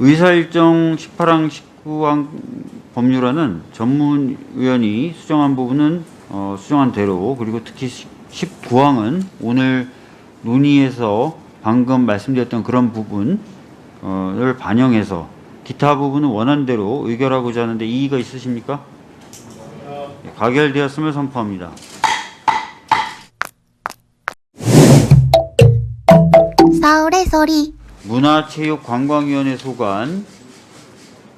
의사일정 18항 19항 법률안은 전문위원이 수정한 부분은 수정한 대로, 그리고 특히 19항은 오늘 논의에서 방금 말씀드렸던 그런 부분을 반영해서 기타 부분은 원안대로 의결하고자 하는데 이의가 있으십니까? 가결되었음을 선포합니다. 서울의 소리. 문화체육관광위원회 소관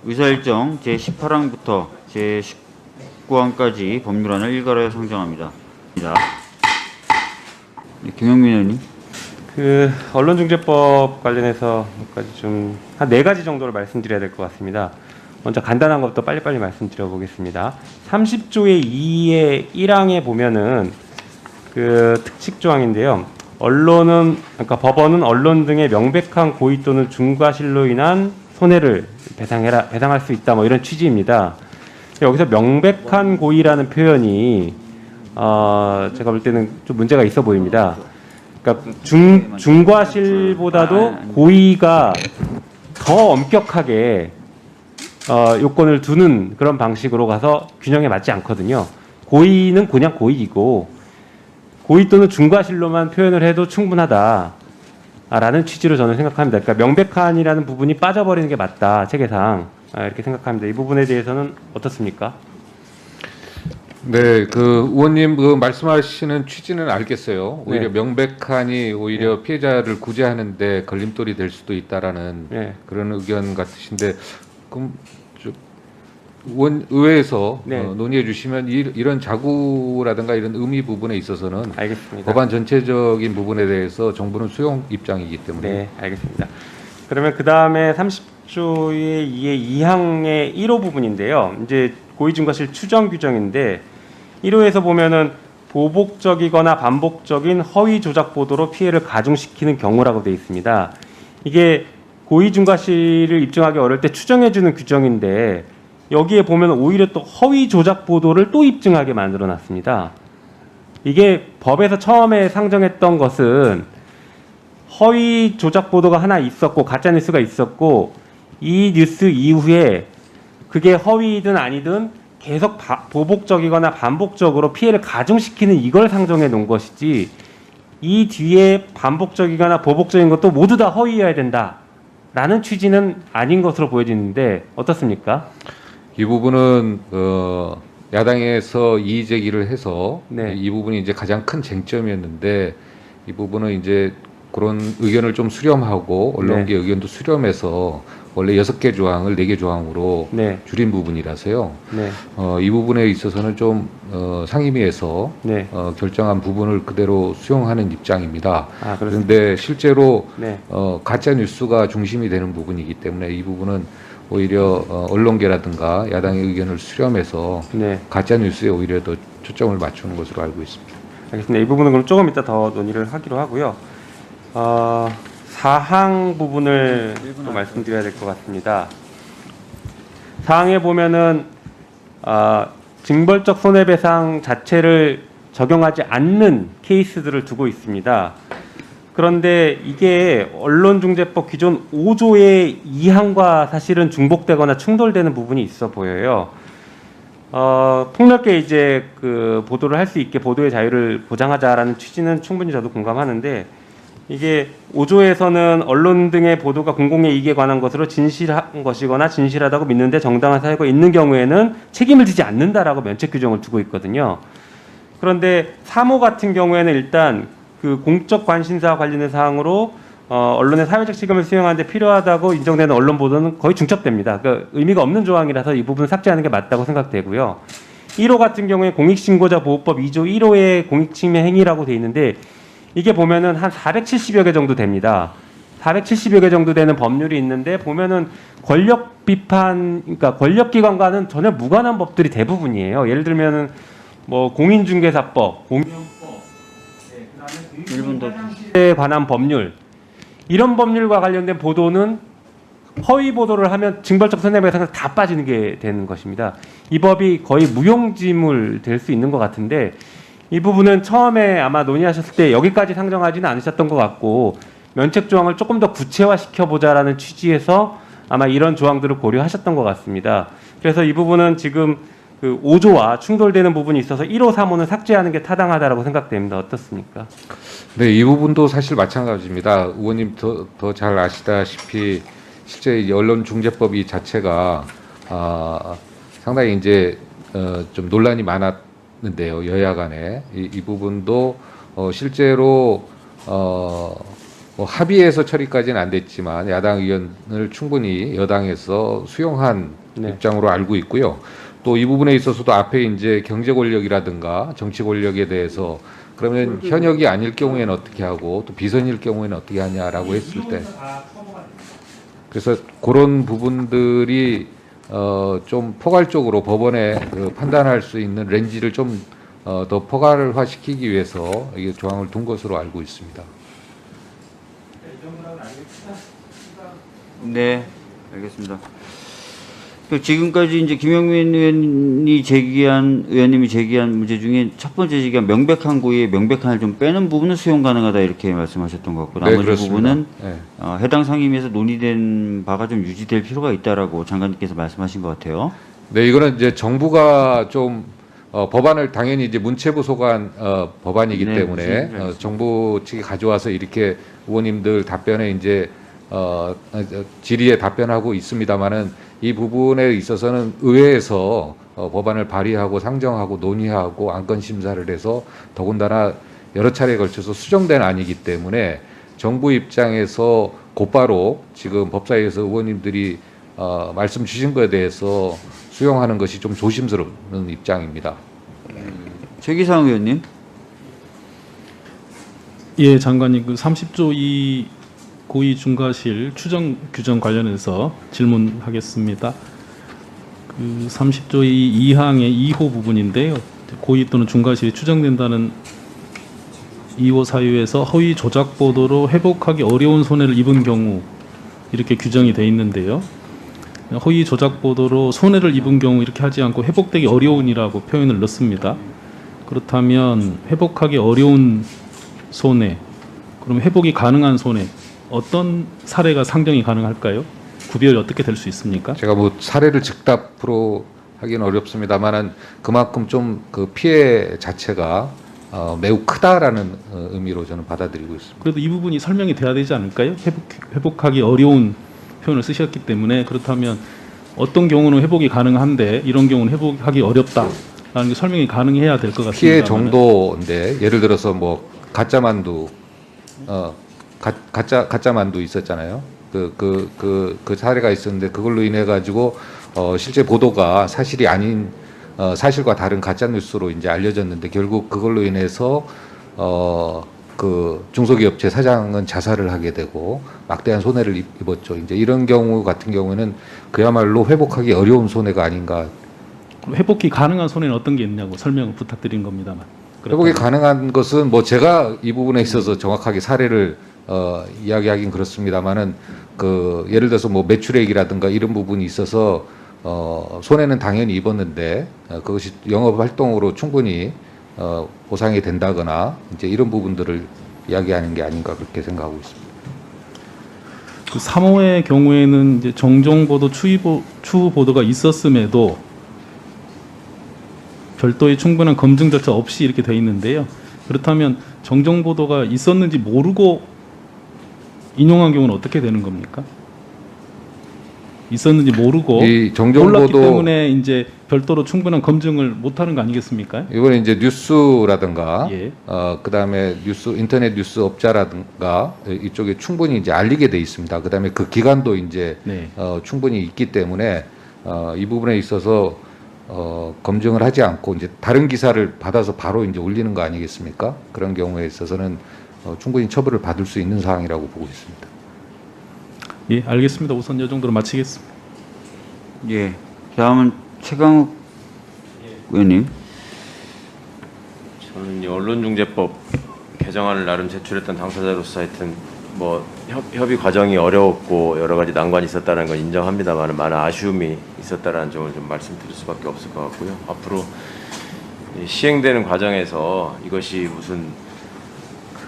의사일정 제18항부터 제19항까지 법률안을 일괄하여 상정합니다. 김영민 의원님. 언론중재법 관련해서 좀 한 4가지 정도를 말씀드려야 될 것 같습니다. 먼저 간단한 것부터 빨리빨리 말씀드려 보겠습니다. 30조의 2의 1항에 보면은 특칙 조항인데요. 그러니까 법원은 언론 등의 명백한 고의 또는 중과실로 인한 손해를 배상할 수 있다, 뭐 이런 취지입니다. 여기서 명백한 고의라는 표현이 제가 볼 때는 좀 문제가 있어 보입니다. 그러니까 중과실보다도 고의가 더 엄격하게 요건을 두는 그런 방식으로 가서 균형에 맞지 않거든요. 고의는 그냥 고의이고 고의 또는 중과실로만 표현을 해도 충분하다라는 취지로 저는 생각합니다. 그러니까 명백한이라는 부분이 빠져버리는 게 맞다, 체계상. 이렇게 생각합니다. 이 부분에 대해서는 어떻습니까? 네, 의원님 말씀하시는 취지는 알겠어요. 오히려 네. 명백한이 오히려 피해자를 구제하는데 걸림돌이 될 수도 있다라는 그런 의견 같으신데, 그럼 의회에서 논의해 주시면 이런 자구라든가 이런 의미 부분에 있어서는 알겠습니다. 법안 전체적인 부분에 대해서 정부는 수용 입장이기 때문에. 네, 알겠습니다. 그러면 그 다음에 30조의 2의 2항의 1호 부분인데요. 이제 고의중과실 추정 규정인데 1호에서 보면은 보복적이거나 반복적인 허위 조작 보도로 피해를 가중시키는 경우라고 되어 있습니다. 이게 고의중과실을 입증하기 어려울 때 추정해주는 규정인데 여기에 보면 오히려 또 허위 조작 보도를 또 입증하게 만들어 놨습니다. 이게 법에서 처음에 상정했던 것은 허위 조작 보도가 하나 있었고 가짜 뉴스가 있었고 이 뉴스 이후에 그게 허위든 아니든 계속 보복적이거나 반복적으로 피해를 가중시키는 이걸 상정해 놓은 것이지, 이 뒤에 반복적이거나 보복적인 것도 모두 다 허위여야 된다라는 취지는 아닌 것으로 보여지는데 어떻습니까? 이 부분은 야당에서 이의 제기를 해서 이 부분이 이제 가장 큰 쟁점이었는데, 이 부분은 이제 그런 의견을 좀 수렴하고 언론계 의견도 수렴해서 원래 6개 조항을 4개 조항으로 줄인 부분이라서요. 이 부분에 있어서는 좀 상임위에서 결정한 부분을 그대로 수용하는 입장입니다. 그런데 실제로 가짜 뉴스가 중심이 되는 부분이기 때문에 이 부분은 오히려 언론계라든가 야당의 의견을 수렴해서 가짜 뉴스에 오히려 더 초점을 맞추는 것으로 알고 있습니다. 알겠습니다. 이 부분은 그럼 조금 이따 더 논의를 하기로 하고요. 4항 부분을 또 말씀드려야 될 것 같습니다. 4항에 보면은 징벌적 손해배상 자체를 적용하지 않는 케이스들을 두고 있습니다. 그런데 이게 언론중재법 기존 5조의 2항과 사실은 중복되거나 충돌되는 부분이 있어 보여요. 폭넓게 이제 보도를 할 수 있게 보도의 자유를 보장하자라는 취지는 충분히 저도 공감하는데, 이게 5조에서는 언론 등의 보도가 공공의 이익에 관한 것으로 진실한 것이거나 진실하다고 믿는데 정당한 사유가 있는 경우에는 책임을 지지 않는다라고 면책 규정을 두고 있거든요. 그런데 3호 같은 경우에는 일단 공적 관심사와 관련된 사항으로 언론의 사회적 책임을 수행하는 데 필요하다고 인정되는 언론 보도는 거의 중첩됩니다. 그러니까 의미가 없는 조항이라서 이 부분을 삭제하는 게 맞다고 생각되고요. 1호 같은 경우에 공익신고자 보호법 2조 1호의 공익침해 행위라고 돼 있는데, 이게 보면은 한 470여 개 정도 됩니다. 470여 개 정도 되는 법률이 있는데 보면은 권력 비판, 그러니까 권력기관과는 전혀 무관한 법들이 대부분이에요. 예를 들면은 뭐 공인중개사법, 공영법, 그다음에 관한 법률, 이런 법률과 관련된 보도는 허위 보도를 하면 징벌적 손해배상에서 다 빠지는 게 되는 것입니다. 이 법이 거의 무용지물 될 수 있는 것 같은데, 이 부분은 처음에 아마 논의하셨을 때 여기까지 상정하지는 않으셨던 것 같고 면책 조항을 조금 더 구체화시켜 보자라는 취지에서 아마 이런 조항들을 고려하셨던 것 같습니다. 그래서 이 부분은 지금 그 5조와 충돌되는 부분이 있어서 1호, 3호는 삭제하는 게 타당하다라고 생각됩니다. 어떻습니까? 네, 이 부분도 사실 마찬가지입니다. 의원님 더 잘 아시다시피 실제 이 언론중재법 이 자체가 상당히 이제 좀 논란이 많았는데요. 여야 간에 이 부분도 실제로 뭐 합의해서 처리까지는 안 됐지만 야당 의원을 충분히 여당에서 수용한 네. 입장으로 알고 있고요. 또 이 부분에 있어서도 앞에 이제 경제 권력이라든가 정치 권력에 대해서 그러면 현역이 아닐 경우에는 어떻게 하고 또 비선일 경우에는 어떻게 하냐라고 했을 때 그래서 그런 부분들이 좀 포괄적으로 법원에 판단할 수 있는 렌지를 좀 더 포괄화시키기 위해서 이 조항을 둔 것으로 알고 있습니다. 네, 알겠습니다. 지금까지 이제 김영민 의원님이 제기한 문제 중에 첫 번째 제기한 명백한 고의에 명백한을 좀 빼는 부분은 수용 가능하다 이렇게 말씀하셨던 것 같고 네, 나머지 그렇습니다. 부분은 네. 해당 상임위에서 논의된 바가 좀 유지될 필요가 있다라고 장관님께서 말씀하신 것 같아요. 네, 이거는 이제 정부가 좀 법안을 당연히 이제 문체부 소관 법안이기 네, 때문에 그렇습니다. 정부 측이 가져와서 이렇게 의원님들 답변에 이제 질의에 답변하고 있습니다만은 이 부분에 있어서는 의회에서 법안을 발의하고 상정하고 논의하고 안건 심사를 해서 더군다나 여러 차례에 걸쳐서 수정된 안이기 때문에 정부 입장에서 곧바로 지금 법사위에서 의원님들이 말씀 주신 것에 대해서 수용하는 것이 좀 조심스러운 입장입니다. 최기상 의원님. 예, 장관님, 그 30조 2 고의 중과실 추정 규정 관련해서 질문하겠습니다. 그 30조 2 2항의 2호 부분인데요. 고의 또는 중과실이 추정된다는 2호 사유에서 허위 조작 보도로 회복하기 어려운 손해를 입은 경우 이렇게 규정이 돼 있는데요. 허위 조작 보도로 손해를 입은 경우 이렇게 하지 않고 회복되기 어려운이라고 표현을 넣습니다. 그렇다면 회복하기 어려운 손해, 그럼 회복이 가능한 손해, 어떤 사례가 상정이 가능할까요? 구별이 어떻게 될 수 있습니까? 제가 뭐 사례를 즉답으로 하기는 어렵습니다만은 그만큼 좀 그 피해 자체가 매우 크다라는 의미로 저는 받아들이고 있습니다. 그래도 이 부분이 설명이 돼야 되지 않을까요? 회복하기 어려운 표현을 쓰셨기 때문에 그렇다면 어떤 경우는 회복이 가능한데 이런 경우는 회복하기 어렵다라는 게 설명이 가능해야 될 것 같습니다. 피해 정도인데 예를 들어서 뭐 가짜 만두 가짜 만두 있었잖아요. 그 사례가 있었는데 그걸로 인해 가지고 실제 보도가 사실이 아닌 사실과 다른 가짜 뉴스로 이제 알려졌는데 결국 그걸로 인해서 그 중소기업체 사장은 자살을 하게 되고 막대한 손해를 입었죠. 이제 이런 경우 같은 경우에는 그야말로 회복하기 어려운 손해가 아닌가. 회복이 가능한 손해는 어떤 게 있냐고 설명을 부탁드린 겁니다만. 회복이 가능한 것은 뭐 제가 이 부분에 있어서 정확하게 사례를 이야기하긴 그렇습니다만은 그 예를 들어서 뭐 매출액이라든가 이런 부분이 있어서 손해는 당연히 입었는데 그것이 영업 활동으로 충분히 보상이 된다거나 이제 이런 부분들을 이야기하는 게 아닌가 그렇게 생각하고 있습니다. 그 3호의 경우에는 이제 정정 보도, 추후 보도가 있었음에도 별도의 충분한 검증 절차 없이 이렇게 돼 있는데요. 그렇다면 정정 보도가 있었는지 모르고 인용한 경우는 어떻게 되는 겁니까? 있었는지 모르고 이 정정 몰랐기 보도 때문에 이제 별도로 충분한 검증을 못하는 거 아니겠습니까? 이번에 이제 뉴스라든가 예. 그다음에 인터넷 뉴스 업자라든가 이쪽에 충분히 이제 알리게 돼 있습니다. 그다음에 그 기간도 이제 네. 충분히 있기 때문에 이 부분에 있어서 검증을 하지 않고 이제 다른 기사를 받아서 바로 이제 올리는 거 아니겠습니까? 그런 경우에 있어서는 충분히 처벌을 받을 수 있는 사항이라고 보고 있습니다. 예, 알겠습니다. 우선 이 정도로 마치겠습니다. 예. 다음은 최강욱 의원님. 저는 이 언론중재법 개정안을 나름 제출했던 당사자로서 하여튼 뭐 협의 과정이 어려웠고 여러 가지 난관이 있었다는 건 인정합니다만 많은 아쉬움이 있었다는 점을 좀 말씀드릴 수밖에 없을 것 같고요. 앞으로 시행되는 과정에서 이것이 무슨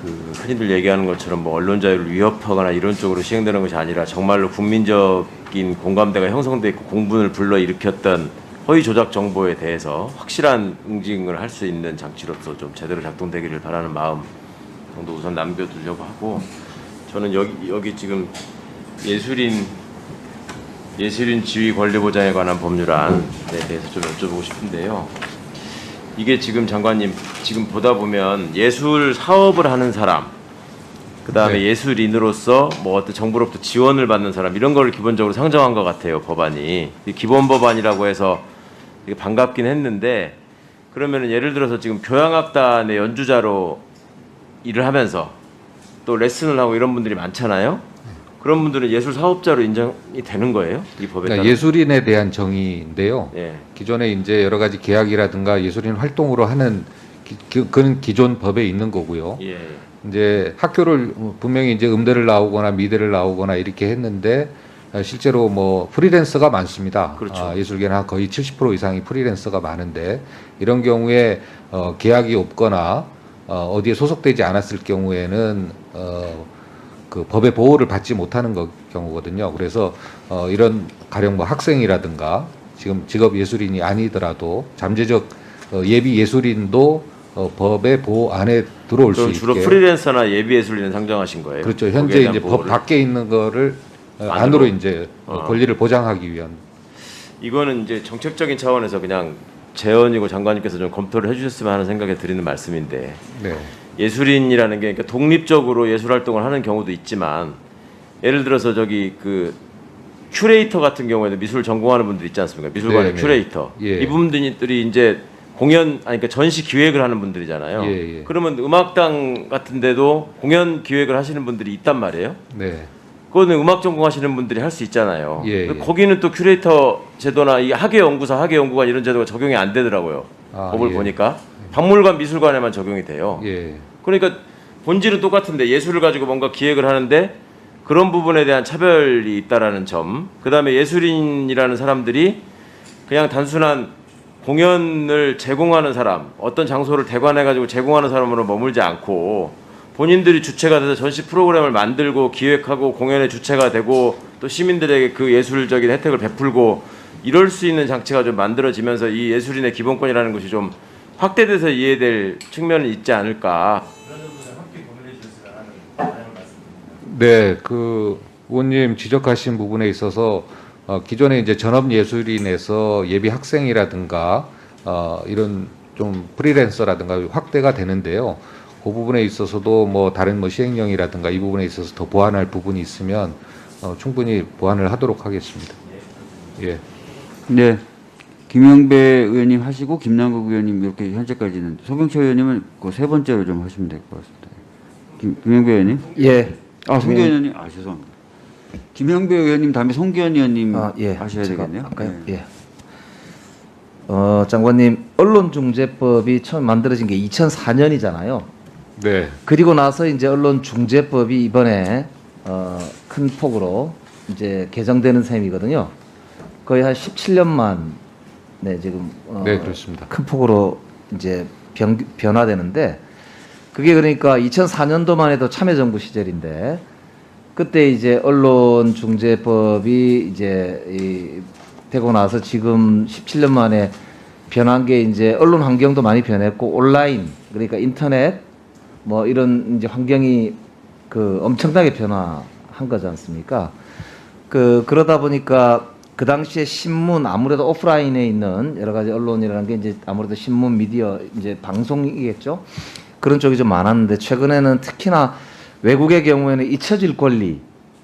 그 흔히들 얘기하는 것처럼 뭐 언론 자유를 위협하거나 이런 쪽으로 시행되는 것이 아니라 정말로 국민적인 공감대가 형성돼 있고 공분을 불러 일으켰던 허위 조작 정보에 대해서 확실한 응징을 할 수 있는 장치로서 좀 제대로 작동되기를 바라는 마음 정도 우선 남겨두려고 하고, 저는 여기 지금 예술인 지위 권리 보장에 관한 법률안에 대해서 좀 여쭤보고 싶은데요. 이게 지금 장관님 지금 보다 보면 예술 사업을 하는 사람, 그다음에 네. 예술인으로서 뭐 어떤 정부로부터 지원을 받는 사람, 이런 거를 기본적으로 상정한 것 같아요, 법안이. 기본 법안이라고 해서 되게 반갑긴 했는데, 그러면은 예를 들어서 지금 교향악단의 연주자로 일을 하면서 또 레슨을 하고 이런 분들이 많잖아요. 그런 분들은 예술 사업자로 인정이 되는 거예요, 이 법에 따라? 그러니까 예술인에 대한 정의인데요. 예. 기존에 이제 여러 가지 계약이라든가 예술인 활동으로 하는 그건 기존 법에 있는 거고요. 예. 이제 학교를 분명히 이제 음대를 나오거나 미대를 나오거나 이렇게 했는데 실제로 뭐 프리랜서가 많습니다. 그렇죠. 예술계는 거의 70% 이상이 프리랜서가 많은데 이런 경우에 계약이 없거나 어디에 소속되지 않았을 경우에는 그 법의 보호를 받지 못하는 경우거든요. 그래서 이런 가령 뭐 학생이라든가 지금 직업 예술인이 아니더라도 잠재적 예비 예술인도 법의 보호 안에 들어올 수 그럼 있게. 주로 프리랜서나 예비 예술인을 상정하신 거예요? 그렇죠. 거기에 현재 대한 이제 법 보호를? 밖에 있는 거를 안으로 이제 권리를 보장하기 위한. 이거는 이제 정책적인 차원에서 그냥 재원이고 장관님께서 좀 검토를 해주셨으면 하는 생각에 드리는 말씀인데, 네. 예술인이라는 게 그러니까 독립적으로 예술 활동을 하는 경우도 있지만, 예를 들어서 저기 그 큐레이터 같은 경우에도 미술 전공하는 분들 있지 않습니까? 미술관의 네, 네. 큐레이터. 예. 이분들이 이제 그러니까 전시 기획을 하는 분들이잖아요. 예, 예. 그러면 음악당 같은 데도 공연 기획을 하시는 분들이 있단 말이에요. 네. 그거는 음악 전공하시는 분들이 할 수 있잖아요. 예, 예. 거기는 또 큐레이터 제도나 이 학예연구사, 학예연구관 이런 제도가 적용이 안 되더라고요. 법을 예. 보니까 박물관, 미술관에만 적용이 돼요. 예. 그러니까 본질은 똑같은데 예술을 가지고 뭔가 기획을 하는데 그런 부분에 대한 차별이 있다라는 점. 그다음에 예술인이라는 사람들이 그냥 단순한 공연을 제공하는 사람, 어떤 장소를 대관해 가지고 제공하는 사람으로 머물지 않고 본인들이 주체가 돼서 전시 프로그램을 만들고 기획하고 공연의 주체가 되고 또 시민들에게 그 예술적인 혜택을 베풀고 이럴 수 있는 장치가 좀 만들어지면서 이 예술인의 기본권이라는 것이 좀 확대돼서 이해될 측면이 있지 않을까. 네, 그 의원님 지적하신 부분에 있어서 기존에 이제 전업 예술인에서 예비 학생이라든가 이런 좀 프리랜서라든가 확대가 되는데요. 그 부분에 있어서도 뭐 다른 뭐 시행령이라든가 이 부분에 있어서 더 보완할 부분이 있으면 충분히 보완을 하도록 하겠습니다. 예. 네. 김영배 의원님 하시고 김남국 의원님 이렇게 현재까지는, 소병철 의원님은 그 세 번째로 좀 하시면 될 것 같습니다. 김영배 의원님. 예. 송기현 의원님. 죄송합니다. 김영배 의원님 다음에 송기현 의원님 예. 하셔야 제가 되겠네요. 할까요? 네. 예. 장관님, 언론중재법이 처음 만들어진 게 2004년이잖아요. 네. 그리고 나서 이제 언론중재법이 이번에 큰 폭으로 이제 개정되는 셈이거든요. 거의 한 17년만 지금 네, 그렇습니다. 큰 폭으로 이제 변화되는데, 그게 그러니까 2004년도만 해도 참여정부 시절인데 그때 이제 언론중재법이 이제 되고 나서 지금 17년 만에 변한 게 이제 언론 환경도 많이 변했고 온라인, 그러니까 인터넷 뭐 이런 이제 환경이 그 엄청나게 변화한 거지 않습니까? 그러다 보니까 그 당시에 신문, 아무래도 오프라인에 있는 여러 가지 언론이라는 게 이제 아무래도 신문, 미디어, 이제 방송이겠죠. 그런 쪽이 좀 많았는데 최근에는 특히나 외국의 경우에는 잊혀질 권리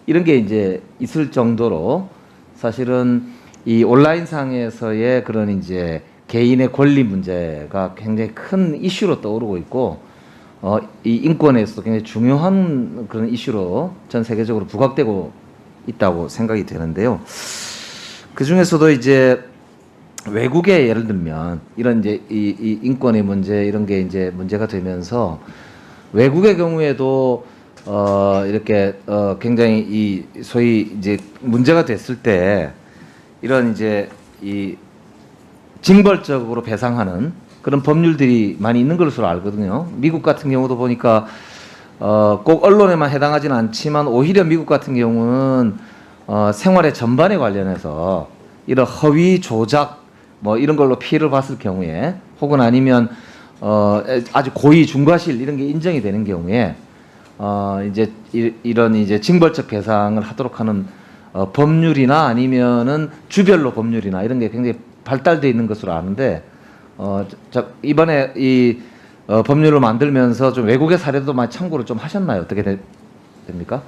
이런 게 이제 있을 정도로 사실은 이 온라인 상에서의 그런 이제 개인의 권리 문제가 굉장히 큰 이슈로 떠오르고 있고, 이 인권에서도 굉장히 중요한 그런 이슈로 전 세계적으로 부각되고 있다고 생각이 되는데요. 그 중에서도 이제 외국에 예를 들면 이런 이제 이 인권의 문제 이런 게 이제 문제가 되면서 외국의 경우에도 이렇게 굉장히 이 소위 이제 문제가 됐을 때 이런 이제 이 징벌적으로 배상하는 그런 법률들이 많이 있는 것으로 알거든요. 미국 같은 경우도 보니까 꼭 언론에만 해당하지는 않지만 오히려 미국 같은 경우는 생활의 전반에 관련해서 이런 허위 조작 뭐 이런 걸로 피해를 봤을 경우에 혹은 아니면 아주 고의 중과실 이런 게 인정이 되는 경우에 이제 이런 이제 징벌적 배상을 하도록 하는 법률이나 아니면은 주별로 법률이나 이런 게 굉장히 발달되어 있는 것으로 아는데 이번에 이 법률을 만들면서 좀 외국의 사례도 많이 참고를 좀 하셨나요? 어떻게 됩니까?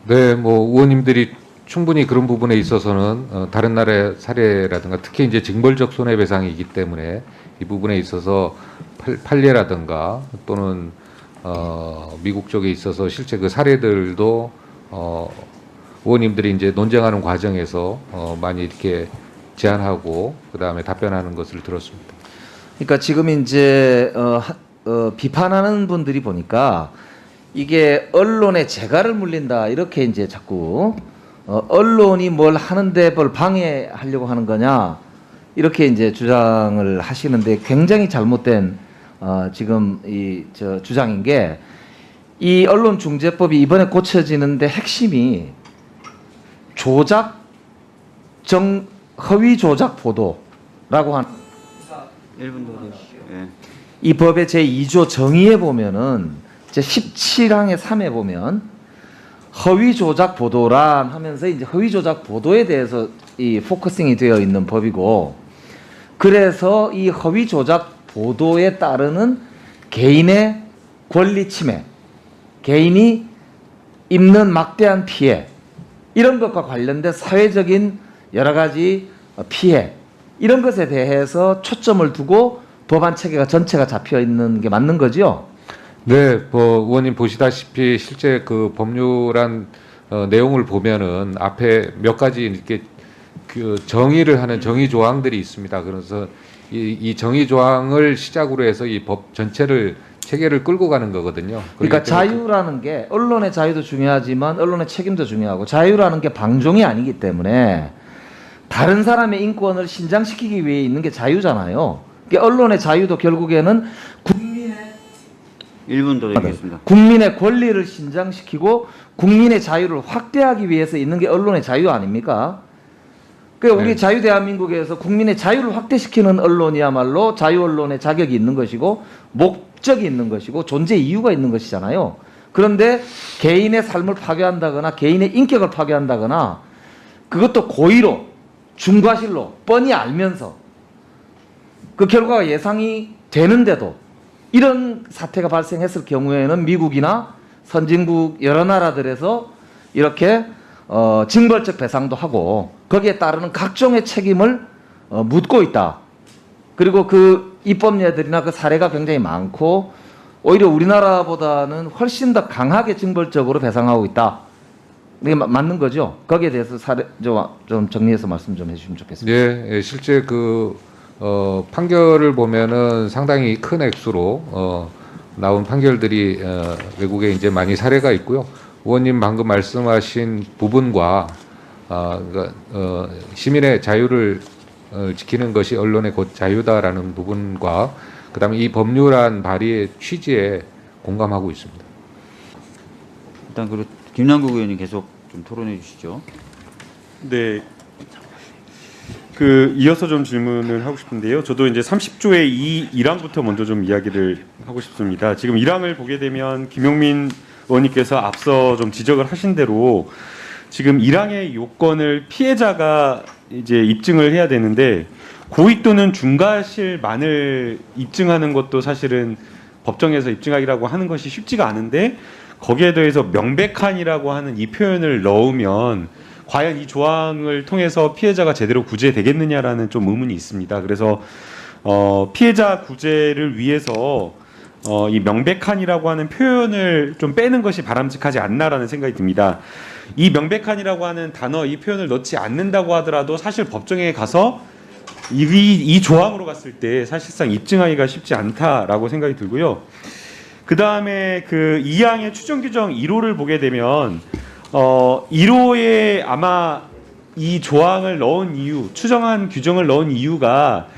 네, 뭐 의원님들이 충분히 그런 부분에 있어서는 다른 나라의 사례라든가 특히 이제 징벌적 손해배상이기 때문에 이 부분에 있어서 판례라든가 또는 미국 쪽에 있어서 실제 그 사례들도 의원님들이 이제 논쟁하는 과정에서 많이 이렇게 제안하고 그 다음에 답변하는 것을 들었습니다. 그러니까 지금 이제 비판하는 분들이 보니까 이게 언론의 재갈을 물린다 이렇게 이제 자꾸 언론이 뭘 하는데 뭘 방해하려고 하는 거냐 이렇게 이제 주장을 하시는데 굉장히 잘못된 지금 이 주장인 게 이 언론중재법이 이번에 고쳐지는데 핵심이 허위 조작 보도라고 하는 1분 더 되시죠. 예. 이 법의 제2조 정의에 보면은 제 17항의 3에 보면 허위 조작 보도란 하면서 이제 허위 조작 보도에 대해서 이 포커싱이 되어 있는 법이고 그래서 이 허위 조작 보도에 따르는 개인의 권리 침해, 개인이 입는 막대한 피해 이런 것과 관련된 사회적인 여러 가지 피해 이런 것에 대해서 초점을 두고 법안 체계가 전체가 잡혀 있는 게 맞는 거죠? 네, 의원님 보시다시피 실제 그 법률안 내용을 보면은 앞에 몇 가지 이렇게 그 정의를 하는 정의 조항들이 있습니다. 그래서 이 정의 조항을 시작으로 해서 이 법 전체를 체계를 끌고 가는 거거든요. 그러니까 자유라는 게 언론의 자유도 중요하지만 언론의 책임도 중요하고 자유라는 게 방종이 아니기 때문에 다른 사람의 인권을 신장시키기 위해 있는 게 자유잖아요. 그러니까 언론의 자유도 결국에는 1분 더 드리겠습니다. 국민의 권리를 신장시키고 국민의 자유를 확대하기 위해서 있는 게 언론의 자유 아닙니까? 그러니까 우리 네. 자유 대한민국에서 국민의 자유를 확대시키는 언론이야말로 자유 언론의 자격이 있는 것이고 목적이 있는 것이고 존재 이유가 있는 것이잖아요. 그런데 개인의 삶을 파괴한다거나 개인의 인격을 파괴한다거나 그것도 고의로 중과실로 뻔히 알면서 그 결과가 예상이 되는데도 이런 사태가 발생했을 경우에는 미국이나 선진국 여러 나라들에서 이렇게 징벌적 배상도 하고 거기에 따르는 각종의 책임을 묻고 있다. 그리고 그 입법례들이나 그 사례가 굉장히 많고 오히려 우리나라보다는 훨씬 더 강하게 징벌적으로 배상하고 있다. 이게 맞는 거죠? 거기에 대해서 사례 좀 정리해서 말씀 좀 해주시면 좋겠습니다. 예, 실제 그 판결을 보면은 상당히 큰 액수로 나온 판결들이 외국에 이제 많이 사례가 있고요. 의원님 방금 말씀하신 부분과 그러니까 시민의 자유를 지키는 것이 언론의 곧 자유다라는 부분과 그다음에 이 법률안 발의의 취지에 공감하고 있습니다. 일단 그리고 김남국 의원님 계속 좀 토론해 주시죠. 네. 그 이어서 좀 질문을 하고 싶은데요. 저도 이제 30조의 1항부터 먼저 좀 이야기를 하고 싶습니다. 지금 1항을 보게 되면 김용민 의원님께서 앞서 좀 지적을 하신 대로 지금 1항의 요건을 피해자가 이제 입증을 해야 되는데 고의 또는 중과실만을 입증하는 것도 사실은 법정에서 입증하기라고 하는 것이 쉽지가 않은데 거기에 대해서 명백한이라고 하는 이 표현을 넣으면 과연 이 조항을 통해서 피해자가 제대로 구제되겠느냐라는 좀 의문이 있습니다. 그래서 피해자 구제를 위해서 이 명백한이라고 하는 표현을 좀 빼는 것이 바람직하지 않나라는 생각이 듭니다. 이 명백한이라고 하는 단어, 이 표현을 넣지 않는다고 하더라도 사실 법정에 가서 이 조항으로 갔을 때 사실상 입증하기가 쉽지 않다라고 생각이 들고요. 그 다음에 그 2항의 추정 규정 1호를 보게 되면 1호에 아마 이 조항을 넣은 이유, 추정한 규정을 넣은 이유가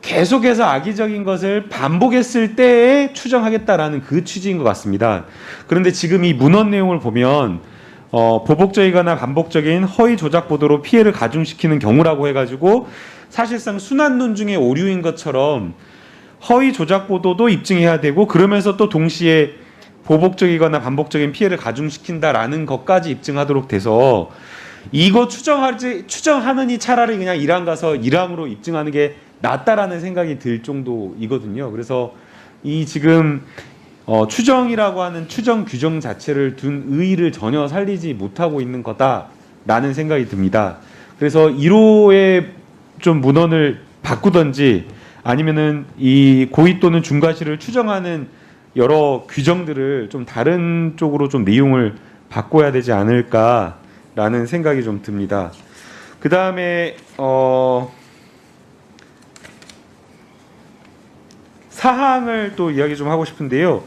계속해서 악의적인 것을 반복했을 때에 추정하겠다라는 그 취지인 것 같습니다. 그런데 지금 이 문헌 내용을 보면 보복적이거나 반복적인 허위 조작 보도로 피해를 가중시키는 경우라고 해가지고 사실상 순환론 중에 오류인 것처럼 허위 조작 보도도 입증해야 되고 그러면서 또 동시에 보복적이거나 반복적인 피해를 가중시킨다라는 것까지 입증하도록 돼서 이거 추정하느니 차라리 그냥 1항 가서 1항으로 입증하는 게 낫다라는 생각이 들 정도이거든요. 그래서 이 지금 추정이라고 하는 추정 규정 자체를 둔 의의를 전혀 살리지 못하고 있는 거다라는 생각이 듭니다. 그래서 1호의 좀 문헌을 바꾸던지 아니면은 이 고의 또는 중과실을 추정하는 여러 규정들을 좀 다른 쪽으로 좀 내용을 바꿔야 되지 않을까라는 생각이 좀 듭니다. 그 다음에 사항을 또 이야기 좀 하고 싶은데요.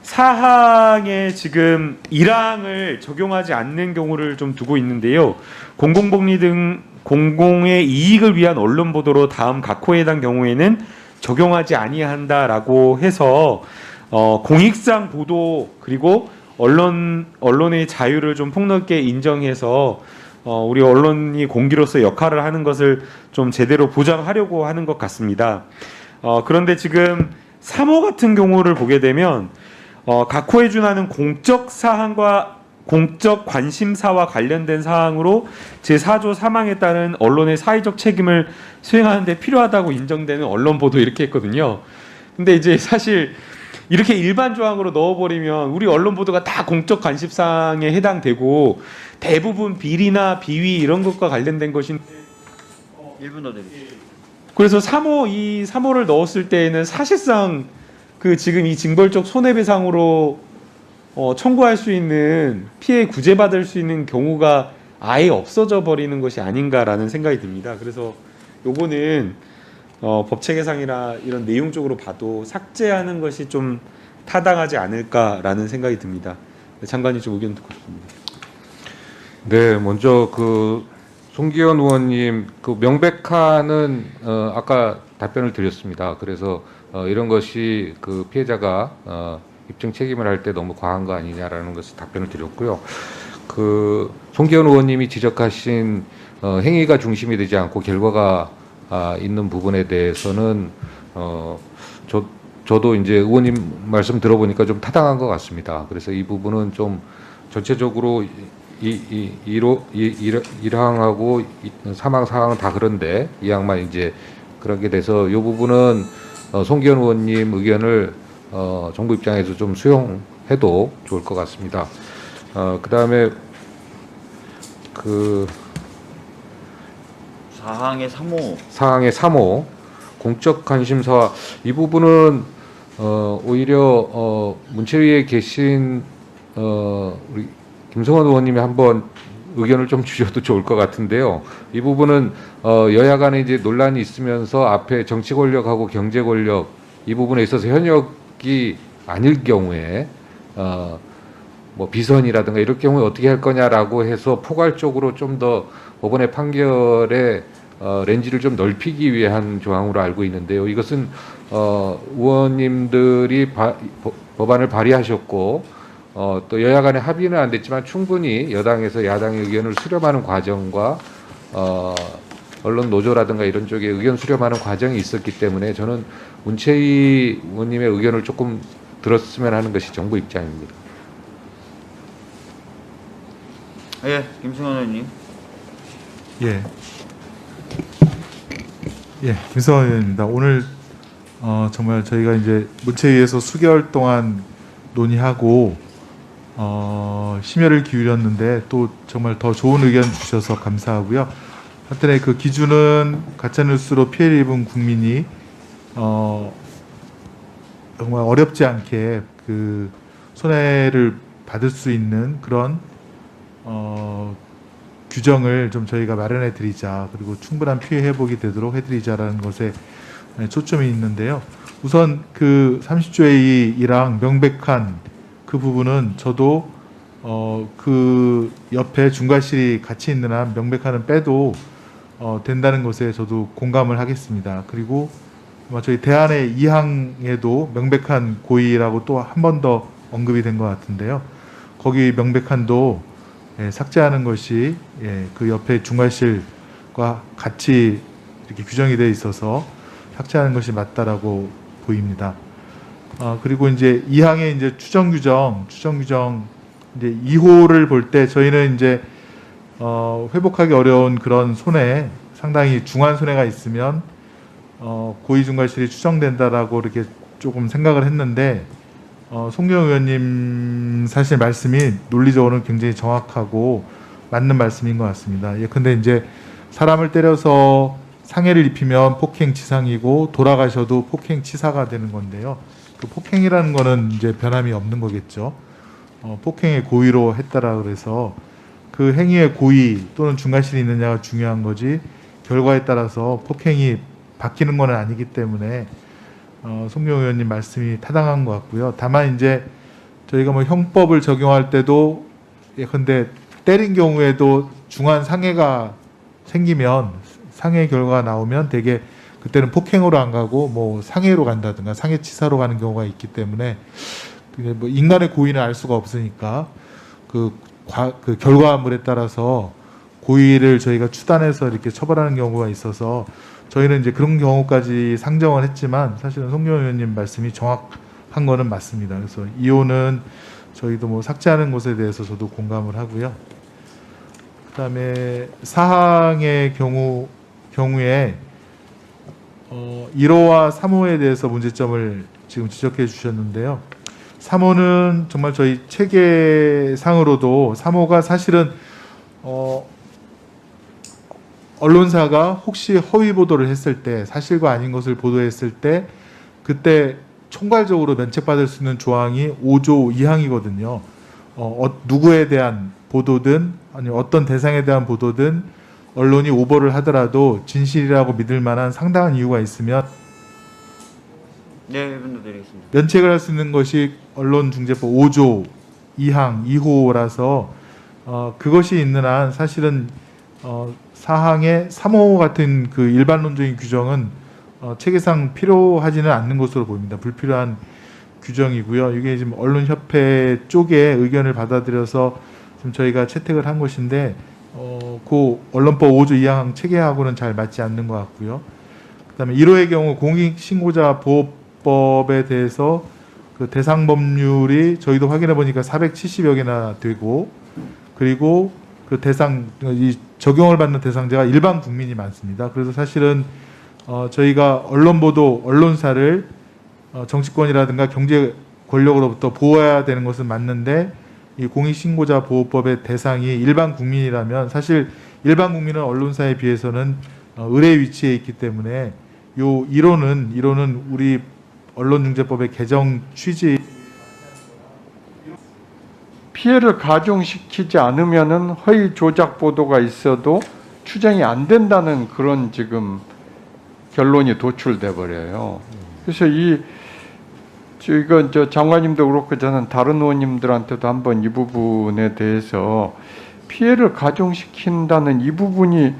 사항에 지금 1항을 적용하지 않는 경우를 좀 두고 있는데요. 공공복리 등 공공의 이익을 위한 언론 보도로 다음 각 호에 해당 경우에는 적용하지 아니한다라고 해서 공익상 보도 그리고 언론의 자유를 좀 폭넓게 인정해서 우리 언론이 공기로서 역할을 하는 것을 좀 제대로 보장하려고 하는 것 같습니다. 그런데 지금 3호 같은 경우를 보게 되면 각 호에 준하는 공적 사항과 공적 관심사와 관련된 사항으로 제4조 3항에 따른 언론의 사회적 책임을 수행하는 데 필요하다고 인정되는 언론 보도 이렇게 했거든요. 근데 이제 사실 이렇게 일반 조항으로 넣어버리면 우리 언론 보도가 다 공적 관심사항에 해당되고 대부분 비리나 비위 이런 것과 관련된 것인데 1분 더 드립니다. 그래서 3호를 넣었을 때에는 사실상 그 지금 이 징벌적 손해배상으로 청구할 수 있는 피해 구제받을 수 있는 경우가 아예 없어져 버리는 것이 아닌가라는 생각이 듭니다. 그래서 요거는 법체계상이나 이런 내용적으로 봐도 삭제하는 것이 좀 타당하지 않을까라는 생각이 듭니다. 장관님 좀 의견 듣고 싶습니다. 네, 먼저 그 송기현 의원님 그 명백한은 아까 답변을 드렸습니다. 그래서 이런 것이 그 피해자가 입증 책임을 할 때 너무 과한 거 아니냐라는 것을 답변을 드렸고요. 그 송기현 의원님이 지적하신 행위가 중심이 되지 않고 결과가 있는 부분에 대해서는 저도 이제 의원님 말씀 들어보니까 좀 타당한 것 같습니다. 그래서 이 부분은 좀 전체적으로 1항하고 3항, 4항은 다 그런데 2항만 이제 그렇게 돼서 이 부분은 송기현 의원님 의견을 정부 입장에서 좀 수용해도 좋을 것 같습니다. 그 다음에 그 4항의 3호. 4항의 3호 공적 관심사 이 부분은 오히려 문체위에 계신 우리 김성원 의원님이 한번 의견을 좀 주셔도 좋을 것 같은데요. 이 부분은 여야 간에 이제 논란이 있으면서 앞에 정치 권력하고 경제 권력 이 부분에 있어서 현역이 아닐 경우에 뭐 비선이라든가 이럴 경우에 어떻게 할 거냐라고 해서 포괄적으로 좀 더 법원의 판결에 렌즈를 좀 넓히기 위한 조항으로 알고 있는데요. 이것은 의원님들이 법안을 발의하셨고 또 여야 간의 합의는 안 됐지만 충분히 여당에서 야당의 의견을 수렴하는 과정과 언론 노조라든가 이런 쪽에 의견 수렴하는 과정이 있었기 때문에 저는 문체위 의원님의 의견을 조금 들었으면 하는 것이 정부 입장입니다. 예, 김승환 의원님. 김성환 의원입니다. 오늘 정말 저희가 이제 문체위에서 수개월 동안 논의하고 심혈을 기울였는데 또 정말 더 좋은 의견 주셔서 감사하고요. 하여튼에 그 기준은 가짜뉴스로 피해를 입은 국민이 정말 어렵지 않게 그 손해를 받을 수 있는 그런 규정을 좀 저희가 마련해 드리자, 그리고 충분한 피해 회복이 되도록 해드리자라는 것에 초점이 있는데요. 우선 그 30조의 1항 명백한 그 부분은 저도 그 옆에 중과실이 같이 있는 한 명백한은 빼도 된다는 것에 저도 공감을 하겠습니다. 그리고 저희 대안의 2항에도 명백한 고의라고 또 한 번 더 언급이 된 것 같은데요. 거기 명백한도 삭제하는 것이 그 옆에 중과실과 같이 이렇게 규정이 되어 있어서 삭제하는 것이 맞다라고 보입니다. 그리고 이제 2항의 이제 추정 규정 이제 2호를 볼 때 저희는 이제 회복하기 어려운 그런 손해, 상당히 중한 손해가 있으면 고의 중과실이 추정된다라고 이렇게 조금 생각을 했는데 송경 의원님 사실 말씀이 논리적으로는 굉장히 정확하고 맞는 말씀인 것 같습니다. 근데 이제 사람을 때려서 상해를 입히면 폭행치상이고 돌아가셔도 폭행치사가 되는 건데요. 그 폭행이라는 거는 이제 변함이 없는 거겠죠. 폭행의 고의로 했다라 그래서 그 행위의 고의 또는 중과실이 있느냐가 중요한 거지 결과에 따라서 폭행이 바뀌는 건 아니기 때문에 송경 의원님 말씀이 타당한 것 같고요. 다만 이제 저희가 뭐 형법을 적용할 때도 예컨대 때린 경우에도 중한 상해가 생기면 상해 결과가 나오면 대개 그때는 폭행으로 안 가고 뭐 상해로 간다든가 상해치사로 가는 경우가 있기 때문에 그게 뭐 인간의 고의는 알 수가 없으니까 그 결과물에 따라서 고의를 저희가 추단해서 이렇게 처벌하는 경우가 있어서 저희는 이제 그런 경우까지 상정을 했지만 사실은 송경 의원님 말씀이 정확한 거는 맞습니다. 그래서 2호는 저희도 뭐 삭제하는 것에 대해서 저도 공감을 하고요. 그다음에 사항의 경우에 1호와 3호에 대해서 문제점을 지금 지적해 주셨는데요. 3호는 정말 저희 체계상으로도 3호가 사실은 언론사가 혹시 허위 보도를 했을 때 사실과 아닌 것을 보도했을 때 그때 총괄적으로 면책받을 수 있는 조항이 5조 2항이거든요. 누구에 대한 보도든 아니 어떤 대상에 대한 보도든 언론이 오보를 하더라도 진실이라고 믿을 만한 상당한 이유가 있으면 네, 드리겠습니다. 면책을 할 수 있는 것이 언론중재법 5조 2항 2호라서 그것이 있는 한 사실은 사항의 3호 같은 그 일반론적인 규정은 체계상 필요하지는 않는 것으로 보입니다. 불필요한 규정이고요. 이게 지금 언론협회 쪽의 의견을 받아들여서 지금 저희가 채택을 한 것인데 그 언론법 5조 2항 체계하고는 잘 맞지 않는 것 같고요. 그다음에 1호의 경우 공익신고자 보호법에 대해서 그 대상 법률이 저희도 확인해 보니까 470여 개나 되고 그리고 그 대상 이 적용을 받는 대상자가 일반 국민이 많습니다. 그래서 사실은 저희가 언론 보도 언론사를 정치권이라든가 경제 권력으로부터 보호해야 되는 것은 맞는데 이 공익신고자 보호법의 대상이 일반 국민이라면 사실 일반 국민은 언론사에 비해서는 의뢰 위치에 있기 때문에 요 1호는 우리 언론중재법의 개정 취지 피해를 가중시키지 않으면은 허위 조작 보도가 있어도 추정이 안 된다는 그런 지금 결론이 도출돼 버려요. 그래서 저 장관님도 그렇고 저는 다른 의원님들한테도 한번 이 부분에 대해서 피해를 가중시킨다는 이 부분이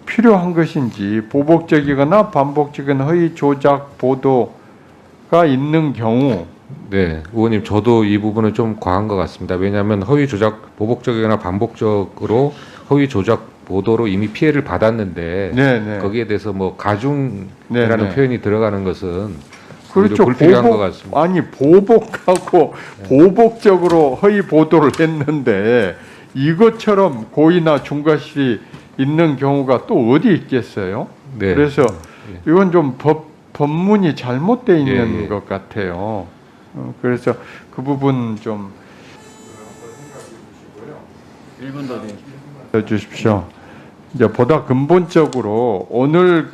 필요한 것인지 보복적이거나 반복적인 허위 조작 보도가 있는 경우 네, 의원님 저도 이 부분은 좀 과한 것 같습니다. 왜냐하면 허위 조작 보복적이거나 반복적으로 허위 조작 보도로 이미 피해를 받았는데 네네. 거기에 대해서 뭐 가중이라는 네네. 표현이 들어가는 것은 그렇죠. 불필요한 것 같습니다. 아니 보복하고 보복적으로 허위 보도를 했는데 이것처럼 고의나 중과실이 있는 경우가 또 어디 있겠어요? 네. 그래서 이건 좀 법문이 잘못되어 있는 예. 것 같아요. 그래서 그 부분 좀 1분 더 드리겠습니다. 해주십시오. 이제 보다 근본적으로 오늘